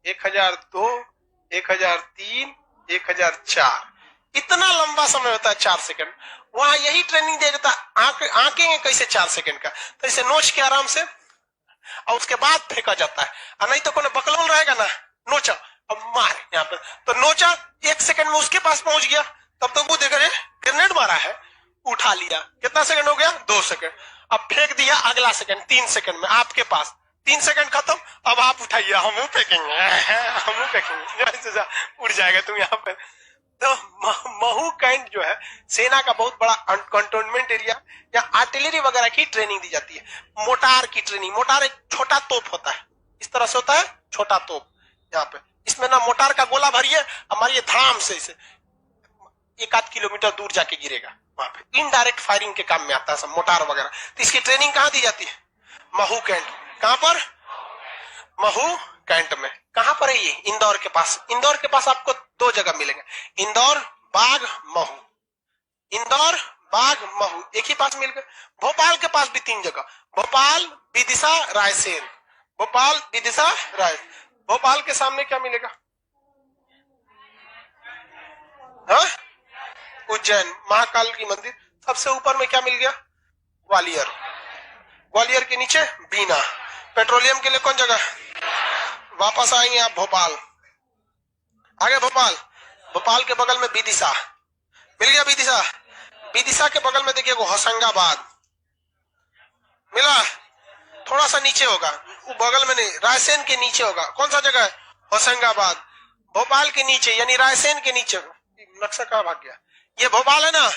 1002, 1003, 1004, इतना लंबा समय होता है 4 सेकंड। वहां यही ट्रेनिंग दिया जाता है, आंकेंगे कैसे 4 सेकंड का, तो इसे नोच के आराम से और उसके बाद फेंका जाता है। और नहीं तो कोनो बकलोल रहेगा ना, नोचा अब मार यहाँ पे, तो नोचा 1 सेकंड में उसके पास पहुंच गया, तब तक वो देख रहे ग्रेनेड मारा है, उठा लिया, कितना सेकंड हो गया, 2 सेकंड। अब फेंक दिया अगला सेकंड 3 सेकंड में आपके पास, 3 सेकंड खत्म, अब आप उठाइए, हम फेंकेंगे हम फेंकेंगे, उड़ जाएगा तुम यहाँ पे। तो महू कैंट जो है सेना का बहुत बड़ा कंटोनमेंट एरिया, या आर्टिलरी वगैरह की ट्रेनिंग दी जाती है। मोटार की ट्रेनिंग, मोटार एक छोटा तोप होता है, इस तरह से होता है छोटा तोप, यहाँ पे इसमें ना मोटार का गोला भरिए, हमारी धाम से इसे 1-8 किलोमीटर दूर जाके गिरेगा, वहां पे इनडायरेक्ट फायरिंग के काम में आता है सब मोटार वगैरह। तो इसकी ट्रेनिंग कहाँ दी जाती है, महू कैंट। कहां पर, महू कैंट में। कहां पर है ये, इंदौर के पास। इंदौर के पास आपको 2 जगह मिलेंगे, इंदौर बाघ महू, इंदौर बाघ महू एक ही पास मिल गए। भोपाल के पास भी 3 जगह, भोपाल, विदिशा, रायसेन, भोपाल, विदिशा, राय। भोपाल के सामने क्या मिलेगा, हाँ उज्जैन महाकाल की मंदिर। सबसे ऊपर में क्या मिल गया, ग्वालियर, ग्वालियर के नीचे बीना। पेट्रोलियम के लिए कौन जगह, वापस आएंगे आप भोपाल, आगे भोपाल, भोपाल के बगल में विदिशा मिल गया, विदिशा। विदिशा के बगल में देखिए होशंगाबाद मिला, थोड़ा सा नीचे होगा, वो बगल में नहीं, रायसेन के नीचे होगा। कौन सा जगह है, होशंगाबाद। भोपाल के नीचे यानी रायसेन के नीचे, नक्शा कहां भाग गया, ये भोपाल है ना,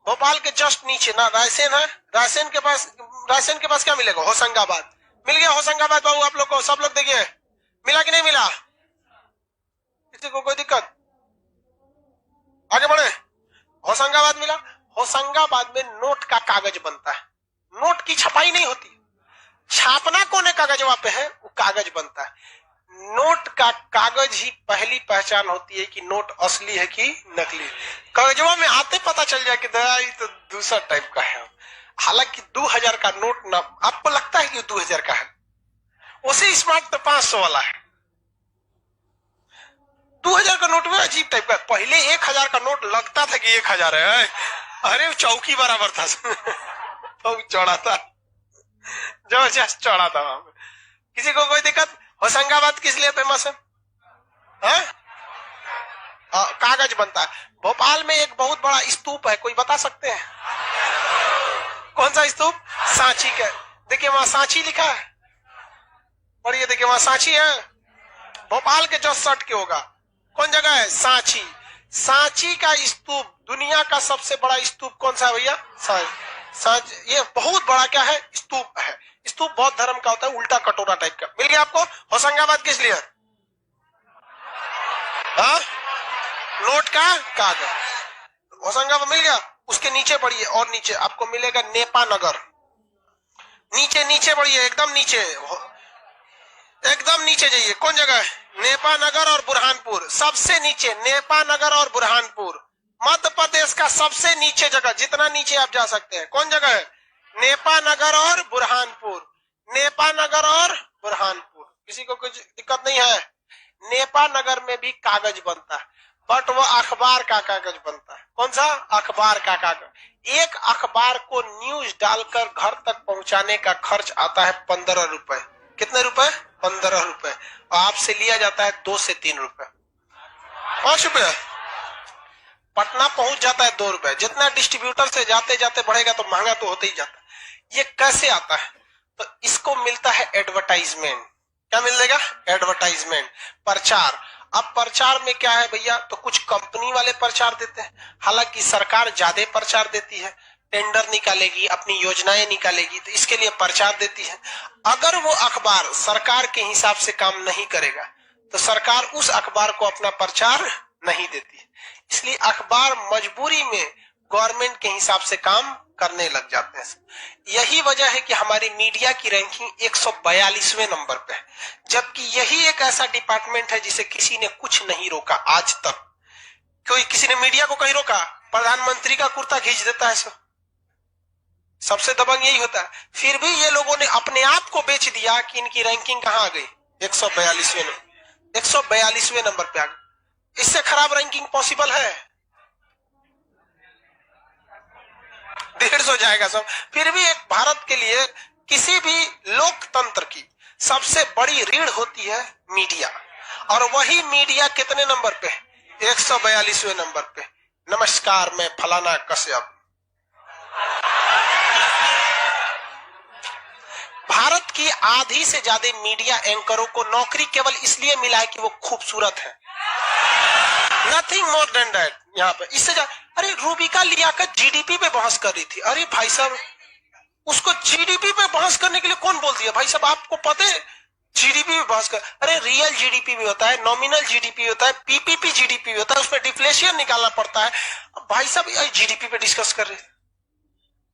भोपाल के जस्ट नीचे ना रायसेन है, रायसेन के पास क्या मिलेगा, होशंगाबाद मिल गया। होशंगाबाद बाबू आप लोग को, सब लोग देखिए मिला कि नहीं मिला, किसी को कोई दिक्कत, आगे बढ़े। होशंगाबाद मिला। होशंगाबाद में नोट का कागज बनता है, नोट की छपाई नहीं होती, छापना कोने कागजवा पे है, वो कागज बनता है। नोट का कागज ही पहली पहचान होती है कि नोट असली है कि नकली। कागजवा में आते पता चल जाए कि ये तो दूसरा टाइप का है। हालांकि 2000 का नोट ना आपको लगता है कि 2000 का है, उसे स्मार्ट तो 500 वाला है। 2000 का नोट में अजीब टाइप का। पहले 1000 का नोट लगता था कि 1000 है, अरे चौकी बराबर था तो चौड़ा था, जबरदस्त चौड़ा था। वहां किसी को कोई दिक्कत? होशंगाबाद किस लिए फेमस है? कागज बनता है। भोपाल में एक बहुत बड़ा स्तूप है, कोई बता सकते हैं कौन सा स्तूप? सांची का। देखिए वहां सांची लिखा है, पढ़िए, देखिए वहां सांची है। भोपाल के जस्ट सट के होगा, कौन जगह है? सांची। सांची का स्तूप, दुनिया का सबसे बड़ा स्तूप कौन सा है भैया? सांची। ये बहुत बड़ा क्या है? स्तूप है। स्तूप बौद्ध धर्म का होता है, उल्टा कटोरा टाइप का। मिल गया आपको? होशंगाबाद किस लिए? नोट का कागज। होशंगाबाद मिल गया। उसके नीचे पढ़िए, और नीचे आपको मिलेगा नेपा नगर। नीचे नीचे बढ़िए, एकदम नीचे, एकदम नीचे जाइए। कौन जगह है? नेपा नगर और बुरहानपुर। सबसे नीचे नेपा नगर और बुरहानपुर, मध्य प्रदेश का सबसे नीचे जगह, जितना नीचे आप जा सकते हैं। कौन जगह है? नेपा नगर और बुरहानपुर। नेपा नगर और बुरहानपुर। किसी को कुछ दिक्कत नहीं है? नेपा नगर में भी कागज बनता है, बट वो अखबार का कागज बनता है। कौन सा? अखबार का कागज। एक अखबार को न्यूज डालकर घर तक पहुंचाने का खर्च आता है 15 रुपए। कितने रुपए? 15 रुपए। और आपसे लिया जाता है 2 से 3 रुपए, 5 रुपए। पटना पहुंच जाता है 2 रुपए। जितना डिस्ट्रीब्यूटर से जाते जाते बढ़ेगा तो महंगा तो होते ही जाता है। ये कैसे आता है? तो इसको मिलता है एडवर्टाइजमेंट। क्या मिलेगा? एडवर्टाइजमेंट, प्रचार। अब प्रचार में क्या है भैया? तो कुछ कंपनी वाले प्रचार देते हैं, हालांकि सरकार ज्यादा प्रचार देती है, टेंडर निकालेगी, अपनी योजनाएं निकालेगी, तो इसके लिए प्रचार देती है। अगर वो अखबार सरकार के हिसाब से काम नहीं करेगा तो सरकार उस अखबार को अपना प्रचार नहीं देती है। इसलिए अखबार मजबूरी में गवर्नमेंट के हिसाब से काम करने लग जाते हैं। यही वजह है कि हमारी मीडिया की रैंकिंग 142वें नंबर पे है, जबकि यही एक ऐसा डिपार्टमेंट है जिसे किसी ने कुछ नहीं रोका आज तक। कोई किसी ने मीडिया को कहीं रोका? प्रधानमंत्री का कुर्ता खींच देता है सबसे दबंग यही होता है। फिर भी ये लोगों ने अपने आप को बेच दिया कि इनकी रैंकिंग कहां आ गई? 142वें नंबर पे आ गई। इससे खराब रैंकिंग पॉसिबल है? 150 जाएगा सब। फिर भी एक भारत के लिए, किसी भी लोकतंत्र की सबसे बड़ी रीढ़ होती है मीडिया, और वही मीडिया कितने नंबर पे? 142वें नंबर पे। नमस्कार, मैं फलाना कश्यप। भारत की आधी से ज्यादा मीडिया एंकरों को नौकरी केवल इसलिए मिला है कि वो खूबसूरत है, नथिंग मोर देन दैट। यहाँ पे इससे अरे रूबिका लियाकत जीडीपी पे बहस कर रही थी। अरे भाई साहब, उसको जीडीपी पे बहस करने के लिए कौन बोल दिया? भाई साहब आपको पता है जीडीपी पे बहस कर? अरे रियल जीडीपी भी होता है, नॉमिनल जीडीपी होता है, पीपीपी जीडीपी भी होता है, उसमें डिफ्लेशन निकालना पड़ता है। भाई साहब जीडीपी पे डिस्कस कर रहे थे।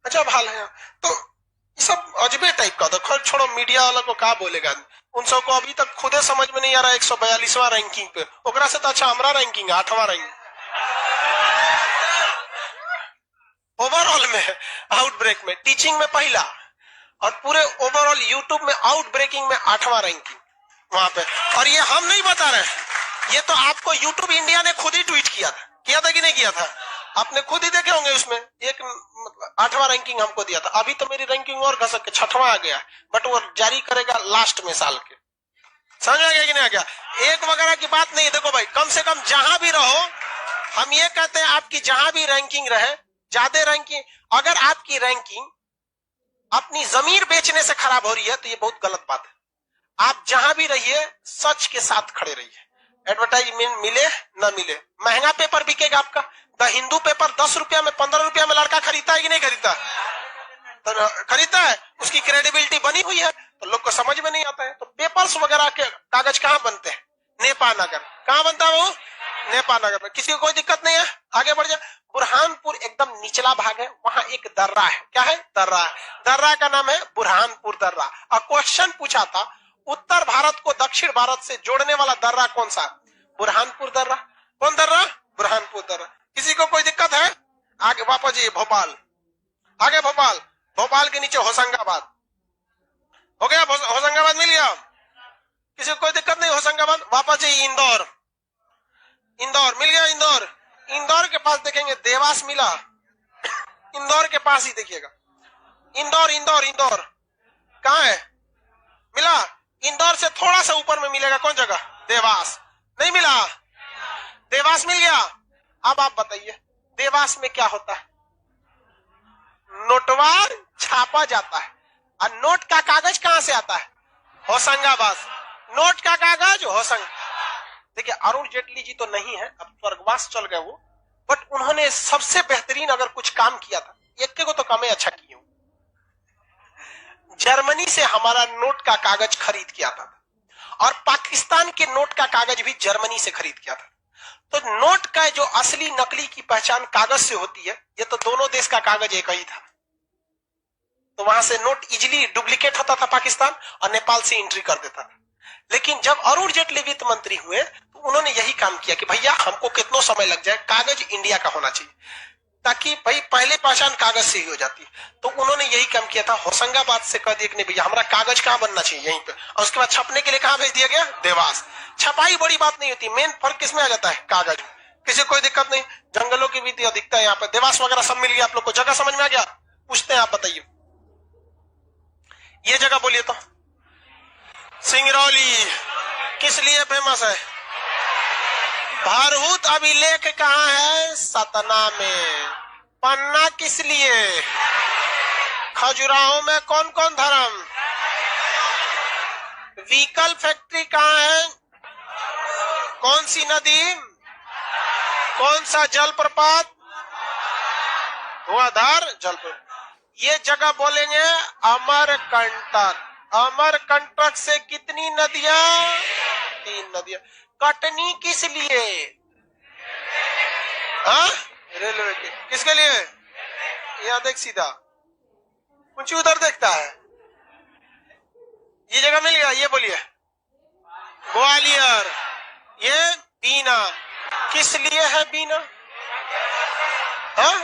अच्छा हाल है। तो सब अजबे टाइप का था। छोड़ो, मीडिया वाला को क्या बोलेगा, उन सबको अभी तक खुदे समझ में नहीं आ रहा। 142वां रैंकिंग पे, ओकरा से तो अच्छा हमारा रैंकिंग 8वां रैंकिंग ओवरऑल में, आउटब्रेक में, टीचिंग में पहला, और पूरे ओवरऑल यूट्यूब में आउटब्रेकिंग में 8वां रैंकिंग वहां पे। और ये हम नहीं बता रहे, ये तो आपको यूट्यूब इंडिया ने खुद ही ट्वीट किया था कि नहीं किया था? आपने खुद ही देखे होंगे, उसमें एक 8वां रैंकिंग हमको दिया था। अभी तो मेरी रैंकिंग और घसक के 6वां आ गया, बट वो जारी करेगा लास्ट में साल के। समझ आ गया कि नहीं आ गया? एक वगैरह की बात नहीं। देखो भाई, कम से कम जहां भी रहो, हम ये कहते हैं आपकी जहां भी रैंकिंग रहे, ज्यादा रैंकिंग, अगर आपकी रैंकिंग अपनी जमीर बेचने से खराब हो रही है तो ये बहुत गलत बात है। आप जहां भी रहिए सच के साथ खड़े रहिए। एडवर्टाइजमेंट मिले ना मिले, महंगा पेपर बिकेगा आपका। द हिंदू पेपर 10 रुपया में, 15 रुपया में लड़का खरीदता है कि नहीं खरीदता? तो खरीदता है, उसकी क्रेडिबिलिटी बनी हुई है, तो लोग को समझ में नहीं आता है। तो पेपर्स वगैरह के कागज कहाँ बनते हैं? नेपा नगर। कहाँ बनता है वो? नेपाल नगर में। किसी को कोई दिक्कत नहीं है, आगे बढ़ जाए। बुरहानपुर एकदम निचला भाग है, वहां एक दर्रा है। क्या है? दर्रा है। दर्रा का नाम है बुरहानपुर दर्रा। और क्वेश्चन पूछा था उत्तर भारत को दक्षिण भारत से जोड़ने वाला दर्रा कौन सा? बुरहानपुर दर्रा। कौन दर्रा? बुरहानपुर दर्रा। किसी को कोई दिक्कत है? आगे वापस जी भोपाल, आगे भोपाल, भोपाल के नीचे होशंगाबाद हो गया, होशंगाबाद मिल गया। किसी को कोई दिक्कत नहीं, होशंगाबाद। वापस जी इंदौर, इंदौर मिल गया। इंदौर, इंदौर के पास देखेंगे देवास मिला, इंदौर के पास ही देखिएगा इंदौर, इंदौर, इंदौर कहाँ है? मिला। इंदौर से थोड़ा सा ऊपर में मिलेगा कौन जगह? देवास। नहीं मिला? देवास मिल गया। अब आप बताइए देवास में क्या होता है? नोटवार छापा जाता है। और नोट का कागज कहां से आता है? होशंगाबाद। नोट का कागज होशंगाबाद। देखिए अरुण जेटली जी तो नहीं है, अब स्वर्गवास चल गए वो, बट उन्होंने सबसे बेहतरीन अगर कुछ काम किया था, एक को तो काम अच्छा किए, जर्मनी से हमारा नोट का कागज खरीद किया था और पाकिस्तान के नोट का कागज भी जर्मनी से खरीद किया था। तो नोट का जो असली नकली की पहचान कागज से होती है, ये तो दोनों देश का कागज एक ही था। तो वहां से नोट इजिली डुप्लीकेट होता था पाकिस्तान, और नेपाल से एंट्री कर देता था। लेकिन जब अरुण जेटली वित्त मंत्री हुए तो उन्होंने यही काम किया कि भैया हमको कितना समय लग जाए, कागज इंडिया का होना चाहिए, ताकि भाई पहले पहचान कागज से ही हो जाती। तो उन्होंने यही काम किया था। होशंगाबाद से कह दिया कि नहीं भैया हमारा कागज कहां बनना चाहिए? यहीं पे। और उसके बाद छपने के लिए कहां भेज दिया गया? देवास। छपाई बड़ी बात नहीं होती, मेन फर्क किसमें आ जाता है? कागज। किसी कोई दिक्कत नहीं। जंगलों की भी अधिकता है यहाँ पे, देवास वगैरह सब मिल गया। आप लोग को जगह समझ में आ गया? पूछते हैं, आप बताइए ये जगह बोलिए तो। सिंगरौली किस लिए फेमस है? भारहूत अभिलेख कहाँ है? सतना में। पन्ना किस लिए? खजुराहो में कौन कौन धर्म? व्हीकल फैक्ट्री कहाँ है? कौन सी नदी? कौन सा जलप्रपात? धुआंधार जलप्रपात। ये जगह बोलेंगे अमरकंटक। अमरकंटक से कितनी नदियां? 3 नदियां। कटनी किस लिए? हाँ रेलवे के। किसके लिए? यहाँ देख सीधा, कुछ उधर देखता है। ये जगह मिल गया। ये बोलिए ग्वालियर। ये बीना किस लिए है? बीना हाँ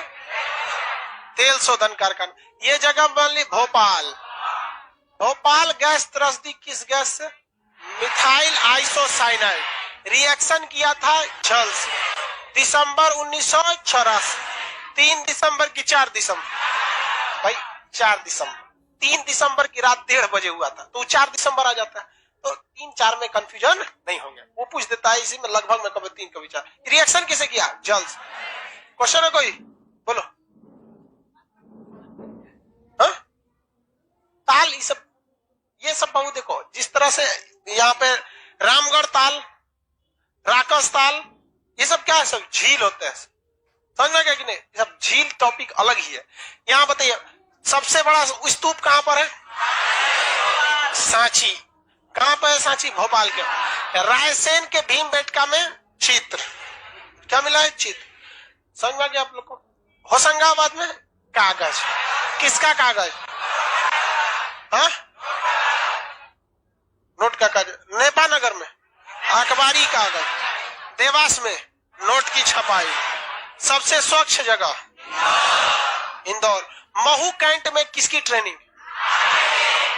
तेल शोधन कारखाना। ये जगह मान ली भोपाल। भोपाल गैस त्रसदी किस गैस से? Methyl isocyanide. रिएक्शन किया था जल से। दिसंबर 1984। 3 दिसंबर की 4 दिसंबर भाई 4 दिसंबर 3 दिसंबर की रात 1:30 बजे हुआ था, तो 4 दिसंबर आ जाता है। तो 3-4 में कंफ्यूजन नहीं होंगे, वो पूछ देता है इसी में लगभग में कभी 3 कभी 4। रिएक्शन किसे किया? जल से। क्वेश्चन है कोई? बोलो। हाँ ताल ये सब बहुत देखो, जिस तरह से यहाँ पे रामगढ़ ताल, राकस ताल, ये सब क्या है? सब झील होते हैं। समझ में क्या कि नहीं? सब झील टॉपिक अलग ही है। यहाँ बताइए सबसे बड़ा स्तूप कहां पर है? सांची। कहां पर है सांची? भोपाल के। रायसेन के भीमबेटका में चित्र। क्या मिला है? चित्र। समझ में गया आप लोग को? होशंगाबाद में कागज। किसका कागज? हाँ नोट का कागज। नेपाल नगर में अखबारी कागज। देवास में नोट की छपाई। सबसे स्वच्छ जगह इंदौर। महू कैंट में किसकी ट्रेनिंग?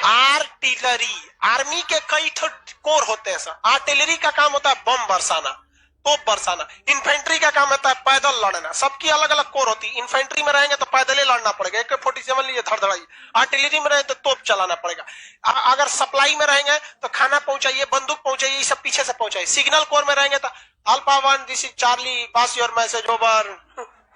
आर्टिलरी। आर्मी के कई कोर होते हैं सर। आर्टिलरी का काम होता है बम बरसाना, तोप बरसाना। इन्फेंट्री का काम होता है पैदल लड़ना। सबकी अलग अलग कोर होती है। इन्फेंट्री में रहेंगे तो पैदल ही लड़ना पड़ेगा, AK-47 लिए धड़धड़ाई। आर्टिलरी में रहे तो तोप चलाना पड़ेगा। अगर सप्लाई में रहेंगे तो खाना पहुंचाइए, बंदूक पहुंचाइए, ये सब पीछे से पहुंचाइए। सिग्नल कोर में रहेंगे तो alpha 1 this is Charlie pass your message over,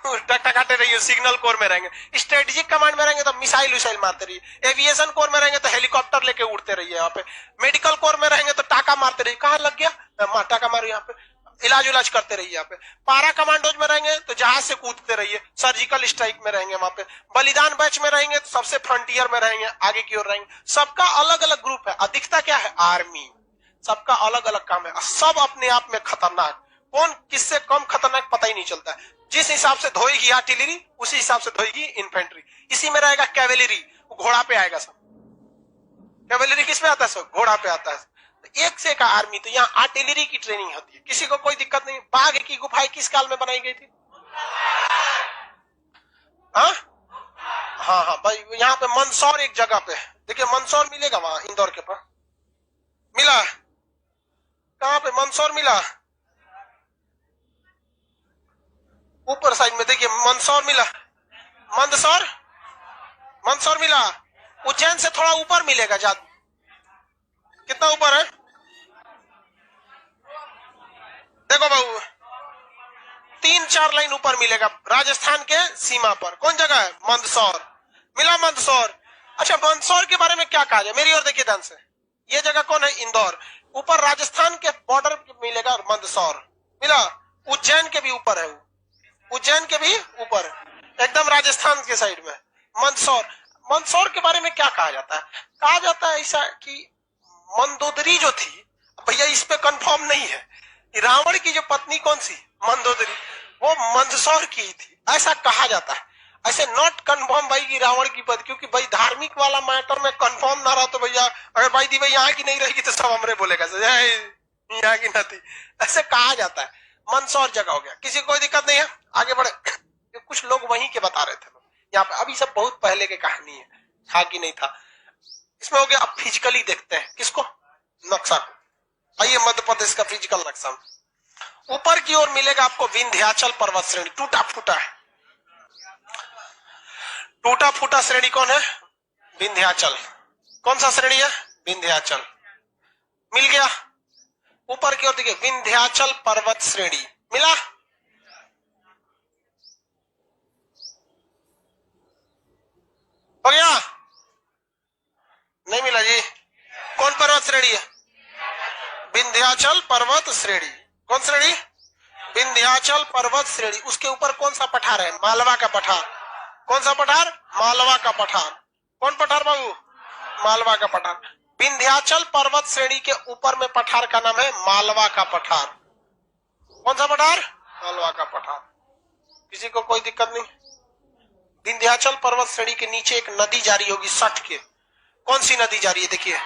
टकटकाते रहिए। सिग्नल कोर में रहेंगे। स्ट्रेटेजिक कमांड में रहेंगे तो मिसाइल विसाइल मारते रहिए। एविएशन कोर में रहेंगे तो हेलीकॉप्टर लेके उड़ते रहिए। यहाँ पे मेडिकल कोर में रहेंगे तो टाका मारते रहिए। कहाँ लग गया? टाका मारो। यहाँ पे इलाज करते रहिए। यहाँ पे पारा कमांडोज में रहेंगे तो जहाज से कूदते रहिए। सर्जिकल स्ट्राइक में रहेंगे वहां पे। बलिदान बैच में रहेंगे तो सबसे फ्रंटियर में रहेंगे, आगे की ओर रहेंगे। सबका अलग अलग ग्रुप है। अधिकता क्या है? आर्मी। सबका अलग अलग काम है, सब अपने आप में खतरनाक। कौन किससे कम खतरनाक पता ही नहीं चलता। जिस हिसाब से धोएगी आर्टिलरी उसी हिसाब से धोएगी इन्फेंट्री। इसी में रहेगा कैवेलरी, वो घोड़ा पे आएगा सब। कैवेलरी किस पे आता है? सब घोड़ा पे आता है। तो एक से का आर्मी, तो यहाँ आर्टिलरी की ट्रेनिंग होती है, किसी को कोई दिक्कत नहीं। बाघ की गुफाएं किस काल में बनाई गई थी? हाँ हाँ हाँ भाई, यहाँ पे मंदसौर एक जगह पे, देखिए मंदसौर मिलेगा वहां इंदौर के पास। मिला कहां पे? मंदसौर मिला ऊपर साइड में, देखिए मंदसौर मिला। मंदसौर मंदसौर मिला। उज्जैन से थोड़ा ऊपर मिलेगा। ज्यादा कितना ऊपर है? देखो बाबू 3-4 लाइन ऊपर मिलेगा, राजस्थान के सीमा पर। कौन जगह है? मंदसौर। मिला मंदसौर। अच्छा, मंदसौर के बारे में क्या कहा जाए? मेरी ओर देखिए ध्यान से। ये जगह कौन है? इंदौर। ऊपर राजस्थान के बॉर्डर मिलेगा मंदसौर। मिला। उज्जैन के भी ऊपर है, उज्जैन के भी ऊपर एकदम राजस्थान के साइड में मंदसौर। मंदसौर के बारे में क्या कहा जाता है? कहा जाता है ऐसा कि मंदोदरी जो थी, भैया इस पे कंफर्म नहीं है, रावण की जो पत्नी कौन सी? मंदोदरी, वो मंदसौर की थी, ऐसा कहा जाता है। ऐसे नॉट कंफर्म भाई की रावण की पत्नी, क्योंकि भाई धार्मिक वाला मैटर में कंफर्म ना रहा तो भैया अगर भाई दी भाई यहाँ की नहीं रहेगी तो सब हमरे बोलेगा यहाँ की ना थी, ऐसे कहा जाता है। मंदसौर जगह हो गया, किसी को कोई दिक्कत नहीं है। आगे बढ़े। कुछ लोग वहीं के बता रहे थे यहाँ पे, अभी सब बहुत पहले की कहानी है, था कि नहीं था। इसमें हो गया। अब फिजिकली देखते हैं किसको? नक्शा को। आइए मध्य प्रदेश का फिजिकल नक्शा। ऊपर की ओर मिलेगा आपको विंध्याचल पर्वत श्रेणी, टूटा फूटा है। टूटा फूटा श्रेणी कौन है? विंध्याचल। कौन सा श्रेणी है? विंध्याचल। मिल गया। ऊपर की ओर देखिए विंध्याचल पर्वत श्रेणी मिला। हो गया? नहीं मिला जी। कौन पर्वत श्रेणी है? विंध्याचल पर्वत श्रेणी। कौन श्रेणी? विंध्याचल पर्वत श्रेणी। उसके ऊपर कौन सा पठार है? मालवा का पठार। कौन सा पठार? मालवा का पठार। कौन पठार बाबू? मालवा का पठार। विंध्याचल पर्वत श्रेणी के ऊपर में पठार का नाम है मालवा का पठार। कौन सा पठार? मालवा का पठार। किसी को कोई दिक्कत नहीं। विंध्याचल पर्वत श्रेणी के नीचे एक नदी जारी होगी सट के। कौन सी नदी जारी है? देखिए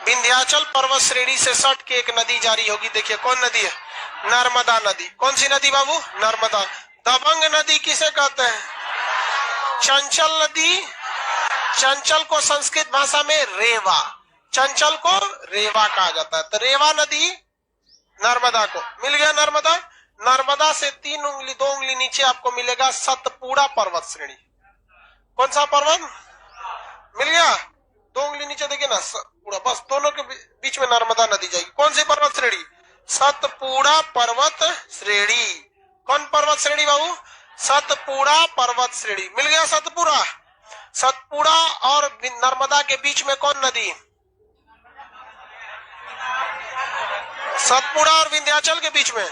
विंध्याचल पर्वत श्रेणी से सट के एक नदी जारी होगी। देखिए कौन नदी है? नर्मदा नदी। कौन सी नदी बाबू? नर्मदा। दबंग नदी किसे कहते हैं? चंचल नदी। चंचल को संस्कृत भाषा में रेवा, चंचल को रेवा कहा जाता है। तो रेवा नदी नर्मदा को। मिल गया नर्मदा। नर्मदा से 2 उंगली नीचे आपको मिलेगा सतपुड़ा पर्वत श्रेणी। कौन सा पर्वत? मिल गया। 2 उंगली नीचे देखिए ना, पूरा बस दोनों के बीच में नर्मदा नदी जाएगी। कौन सी पर्वत श्रेणी? सतपुड़ा पर्वत श्रेणी। कौन पर्वत श्रेणी बाबू? सतपुड़ा पर्वत श्रेणी। मिल गया सतपुड़ा। सतपुड़ा और नर्मदा के बीच में कौन नदी? सतपुड़ा और विंध्याचल के बीच में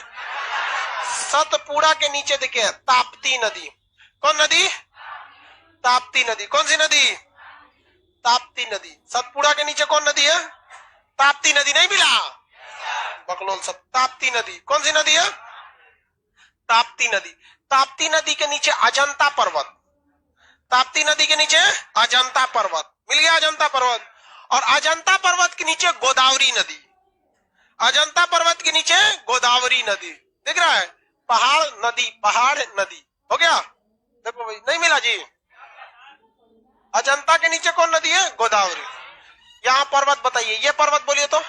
सतपुड़ा के नीचे देखिए ताप्ती नदी। कौन नदी? ताप्ती नदी। कौन सी नदी? ताप्ती नदी। सतपुड़ा के नीचे कौन नदी है? ताप्ती नदी। नहीं मिला? बकलोल सब। ताप्ती नदी। कौन सी नदी है? ताप्ती नदी। ताप्ती नदी के नीचे अजंता पर्वत। ताप्ती नदी के नीचे अजंता पर्वत। मिल गया अजंता पर्वत। और अजंता पर्वत के नीचे गोदावरी नदी। अजंता पर्वत के नीचे गोदावरी नदी। दिख रहा है? पहाड़ नदी, पहाड़ नदी। हो गया? देखो भाई नहीं मिला जी। अजंता के नीचे कौन नदी है? गोदावरी। यहाँ पर्वत बताइए, ये पर्वत बोलिए तो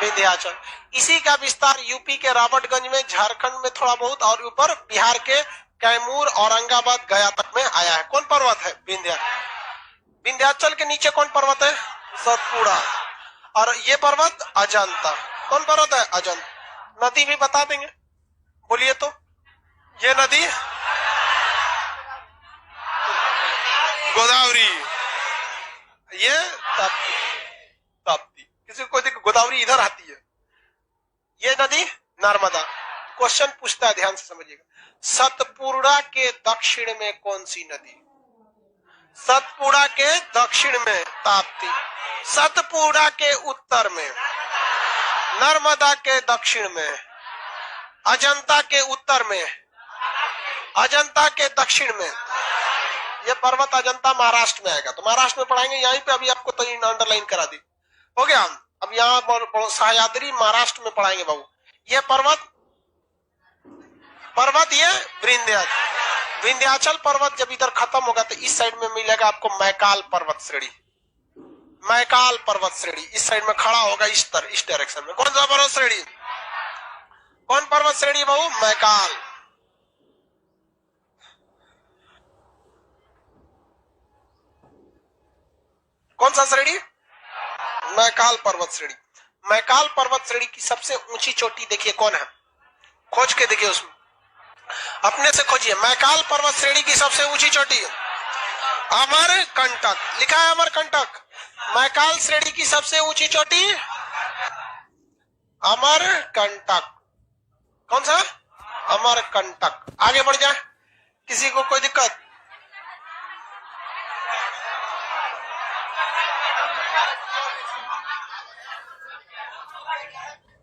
विंध्याचल। इसी का विस्तार यूपी के राबर्टगंज में, झारखंड में थोड़ा बहुत, और ऊपर बिहार के कैमूर, औरंगाबाद, गया तक में आया है। कौन पर्वत है? विंध्याचल। विंध्याचल के नीचे कौन पर्वत है? सतपुड़ा। और ये पर्वत अजंता। कौन पर्वत है? अजंता। नदी भी बता देंगे, बोलिए तो। ये नदी गोदावरी, ये ताप्ती। किसी को देखो गोदावरी इधर आती है, ये नदी नर्मदा। क्वेश्चन पूछता है, ध्यान से समझिएगा। सतपुड़ा के दक्षिण में कौन सी नदी? सतपुड़ा के दक्षिण में ताप्ती। सतपुड़ा के उत्तर में, नर्मदा के दक्षिण में अजंता के उत्तर में, अजंता के दक्षिण में। ये पर्वत अजंता महाराष्ट्र में आएगा, तो महाराष्ट्र में पढ़ाएंगे। यहीं पे अभी आपको तो अंडरलाइन करा दी, हो गया। अब यहाँ सह्याद्री महाराष्ट्र में पढ़ाएंगे बाबू। ये पर्वत ये विंध्याचल पर्वत जब इधर खत्म होगा तो इस साइड में मिलेगा आपको मैकाल पर्वत श्रेणी। मैकाल पर्वत श्रेणी इस साइड में खड़ा होगा, इस डायरेक्शन में। कौन सा पर्वत श्रेणी? कौन पर्वत श्रेणी बाबू? मैकाल। कौन सा श्रेणी? मैकाल पर्वत श्रेणी। मैकाल पर्वत श्रेणी की सबसे ऊंची चोटी देखिए कौन है, खोज के देखिए, उसमें अपने से खोजिए। मैकाल पर्वत श्रेणी की सबसे ऊंची चोटी अमरकंटक, लिखा है अमरकंटक। मैकाल श्रेणी की सबसे ऊंची चोटी अमरकंटक। कौन सा? अमरकंटक। आगे बढ़ जाए, किसी को कोई दिक्कत?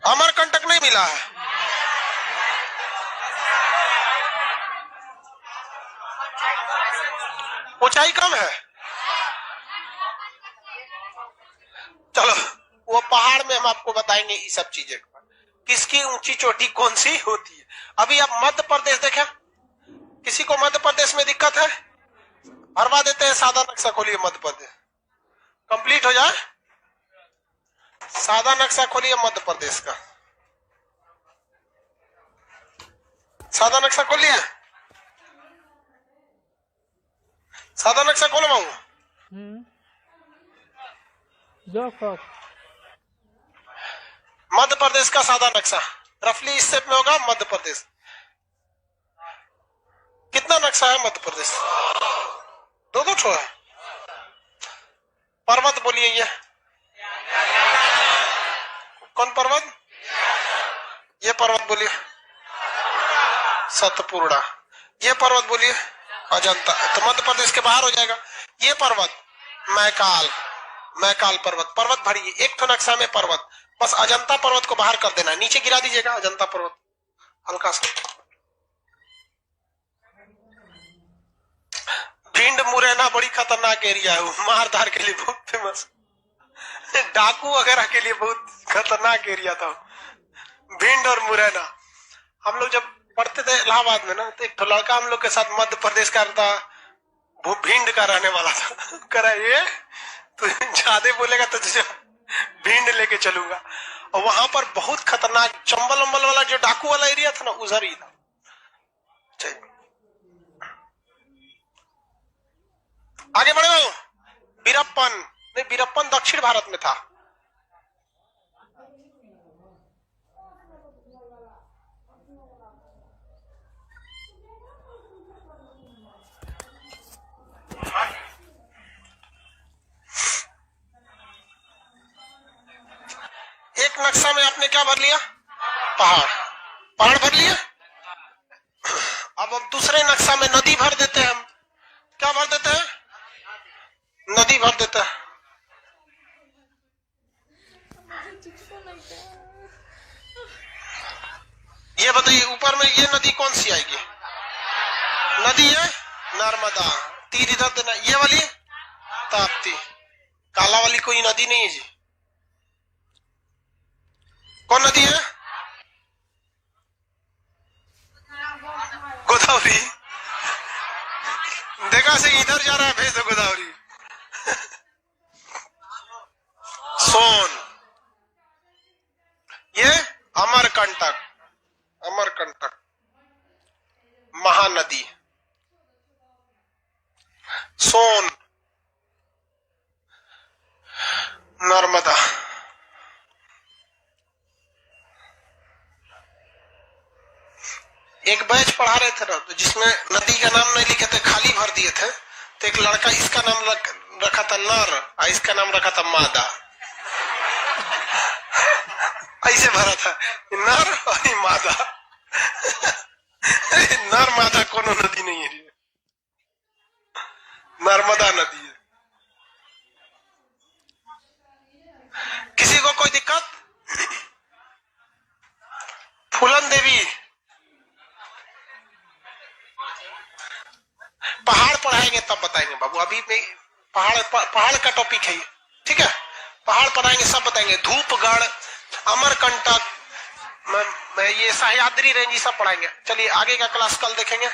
अमरकंटक नहीं मिला है। ऊंचाई कम है। चलो वो पहाड़ में हम आपको बताएंगे ये सब चीजें, किसकी ऊंची चोटी कौन सी होती है। अभी आप मध्य प्रदेश देखें, किसी को मध्य प्रदेश में दिक्कत है? भरवा देते हैं, सादा नक्शा खोलिए मध्य प्रदेश, कंप्लीट हो जाए। सादा नक्शा खोलिए मध्य प्रदेश का, सादा नक्शा खोलिए, सादा नक्शा खोलो बाबू। मध्य प्रदेश का सादा नक्शा रफली इस शेप में होगा। मध्य प्रदेश कितना नक्शा है? मध्य प्रदेश दो ठो है। पर्वत बोलिए, ये कौन पर्वत? ये पर्वत बोलिए सतपुड़ा। ये पर्वत बोलिए अजंता। तो मध्य प्रदेश के बाहर हो जाएगा। ये पर्वत मैकाल, मैकाल पर्वत। पर्वत भरिए, एक तो नक्शा में पर्वत, बस अजंता पर्वत को बाहर कर देना है, नीचे गिरा दीजिएगा अजंता पर्वत हल्का सा। भिंड मुरैना बड़ी खतरनाक एरिया है, मारधार के लिए बहुत फेमस, डाकू वगैरह के लिए बहुत खतरनाक एरिया था भिंड और मुरैना। हम लोग जब पढ़ते थे इलाहाबाद में ना, तो एक लड़का हम लोग के साथ मध्य प्रदेश का था, वो भिंड का रहने वाला था। करा ये तू ज्यादा बोलेगा तो तुझे भिंड लेके चलूंगा। और वहां पर बहुत खतरनाक चंबल वंबल वाला जो डाकू वाला एरिया था ना, उधर ही था। आगे बढ़े हो। बीरप्पन नहीं, बीरप्पन दक्षिण भारत में था। एक नक्शा में आपने क्या भर लिया? पहाड़, पहाड़ भर लिया। अब दूसरे नक्शा में नदी भर देते हैं हम। क्या भर देते हैं? नदी भर देता है। ये बताइए ऊपर में ये नदी कौन सी आएगी? नदी है नर्मदा। तीर इधर देना। ये वाली ताप्ती। काला वाली कोई नदी नहीं है जी। कौन नदी है? गोदावरी। देखा से इधर जा रहा है, भेज दो गोदावरी। सोन। ये अमरकंटक, अमरकंटक महानदी। सोन, नर्मदा। एक बैच पढ़ा रहे थे ना, तो जिसमें नदी का नाम नहीं लिखे थे, खाली भर दिए थे। तो एक लड़का इसका नाम रखा था नर और इसका नाम रखा था मादा। ऐसे भरा था नर और मादा। नर मादा कोनो नदी नहीं है, नर्मदा नदी है। किसी को कोई दिक्कत? फूलन देवी बाबू, अभी मैं पहाड़ का टॉपिक है ये, ठीक है। पहाड़ पढ़ाएंगे, सब बताएंगे, धूपगढ़, अमरकंटक, मैं ये सह्याद्री रेंज सब पढ़ाएंगे। चलिए आगे का क्लास कल देखेंगे।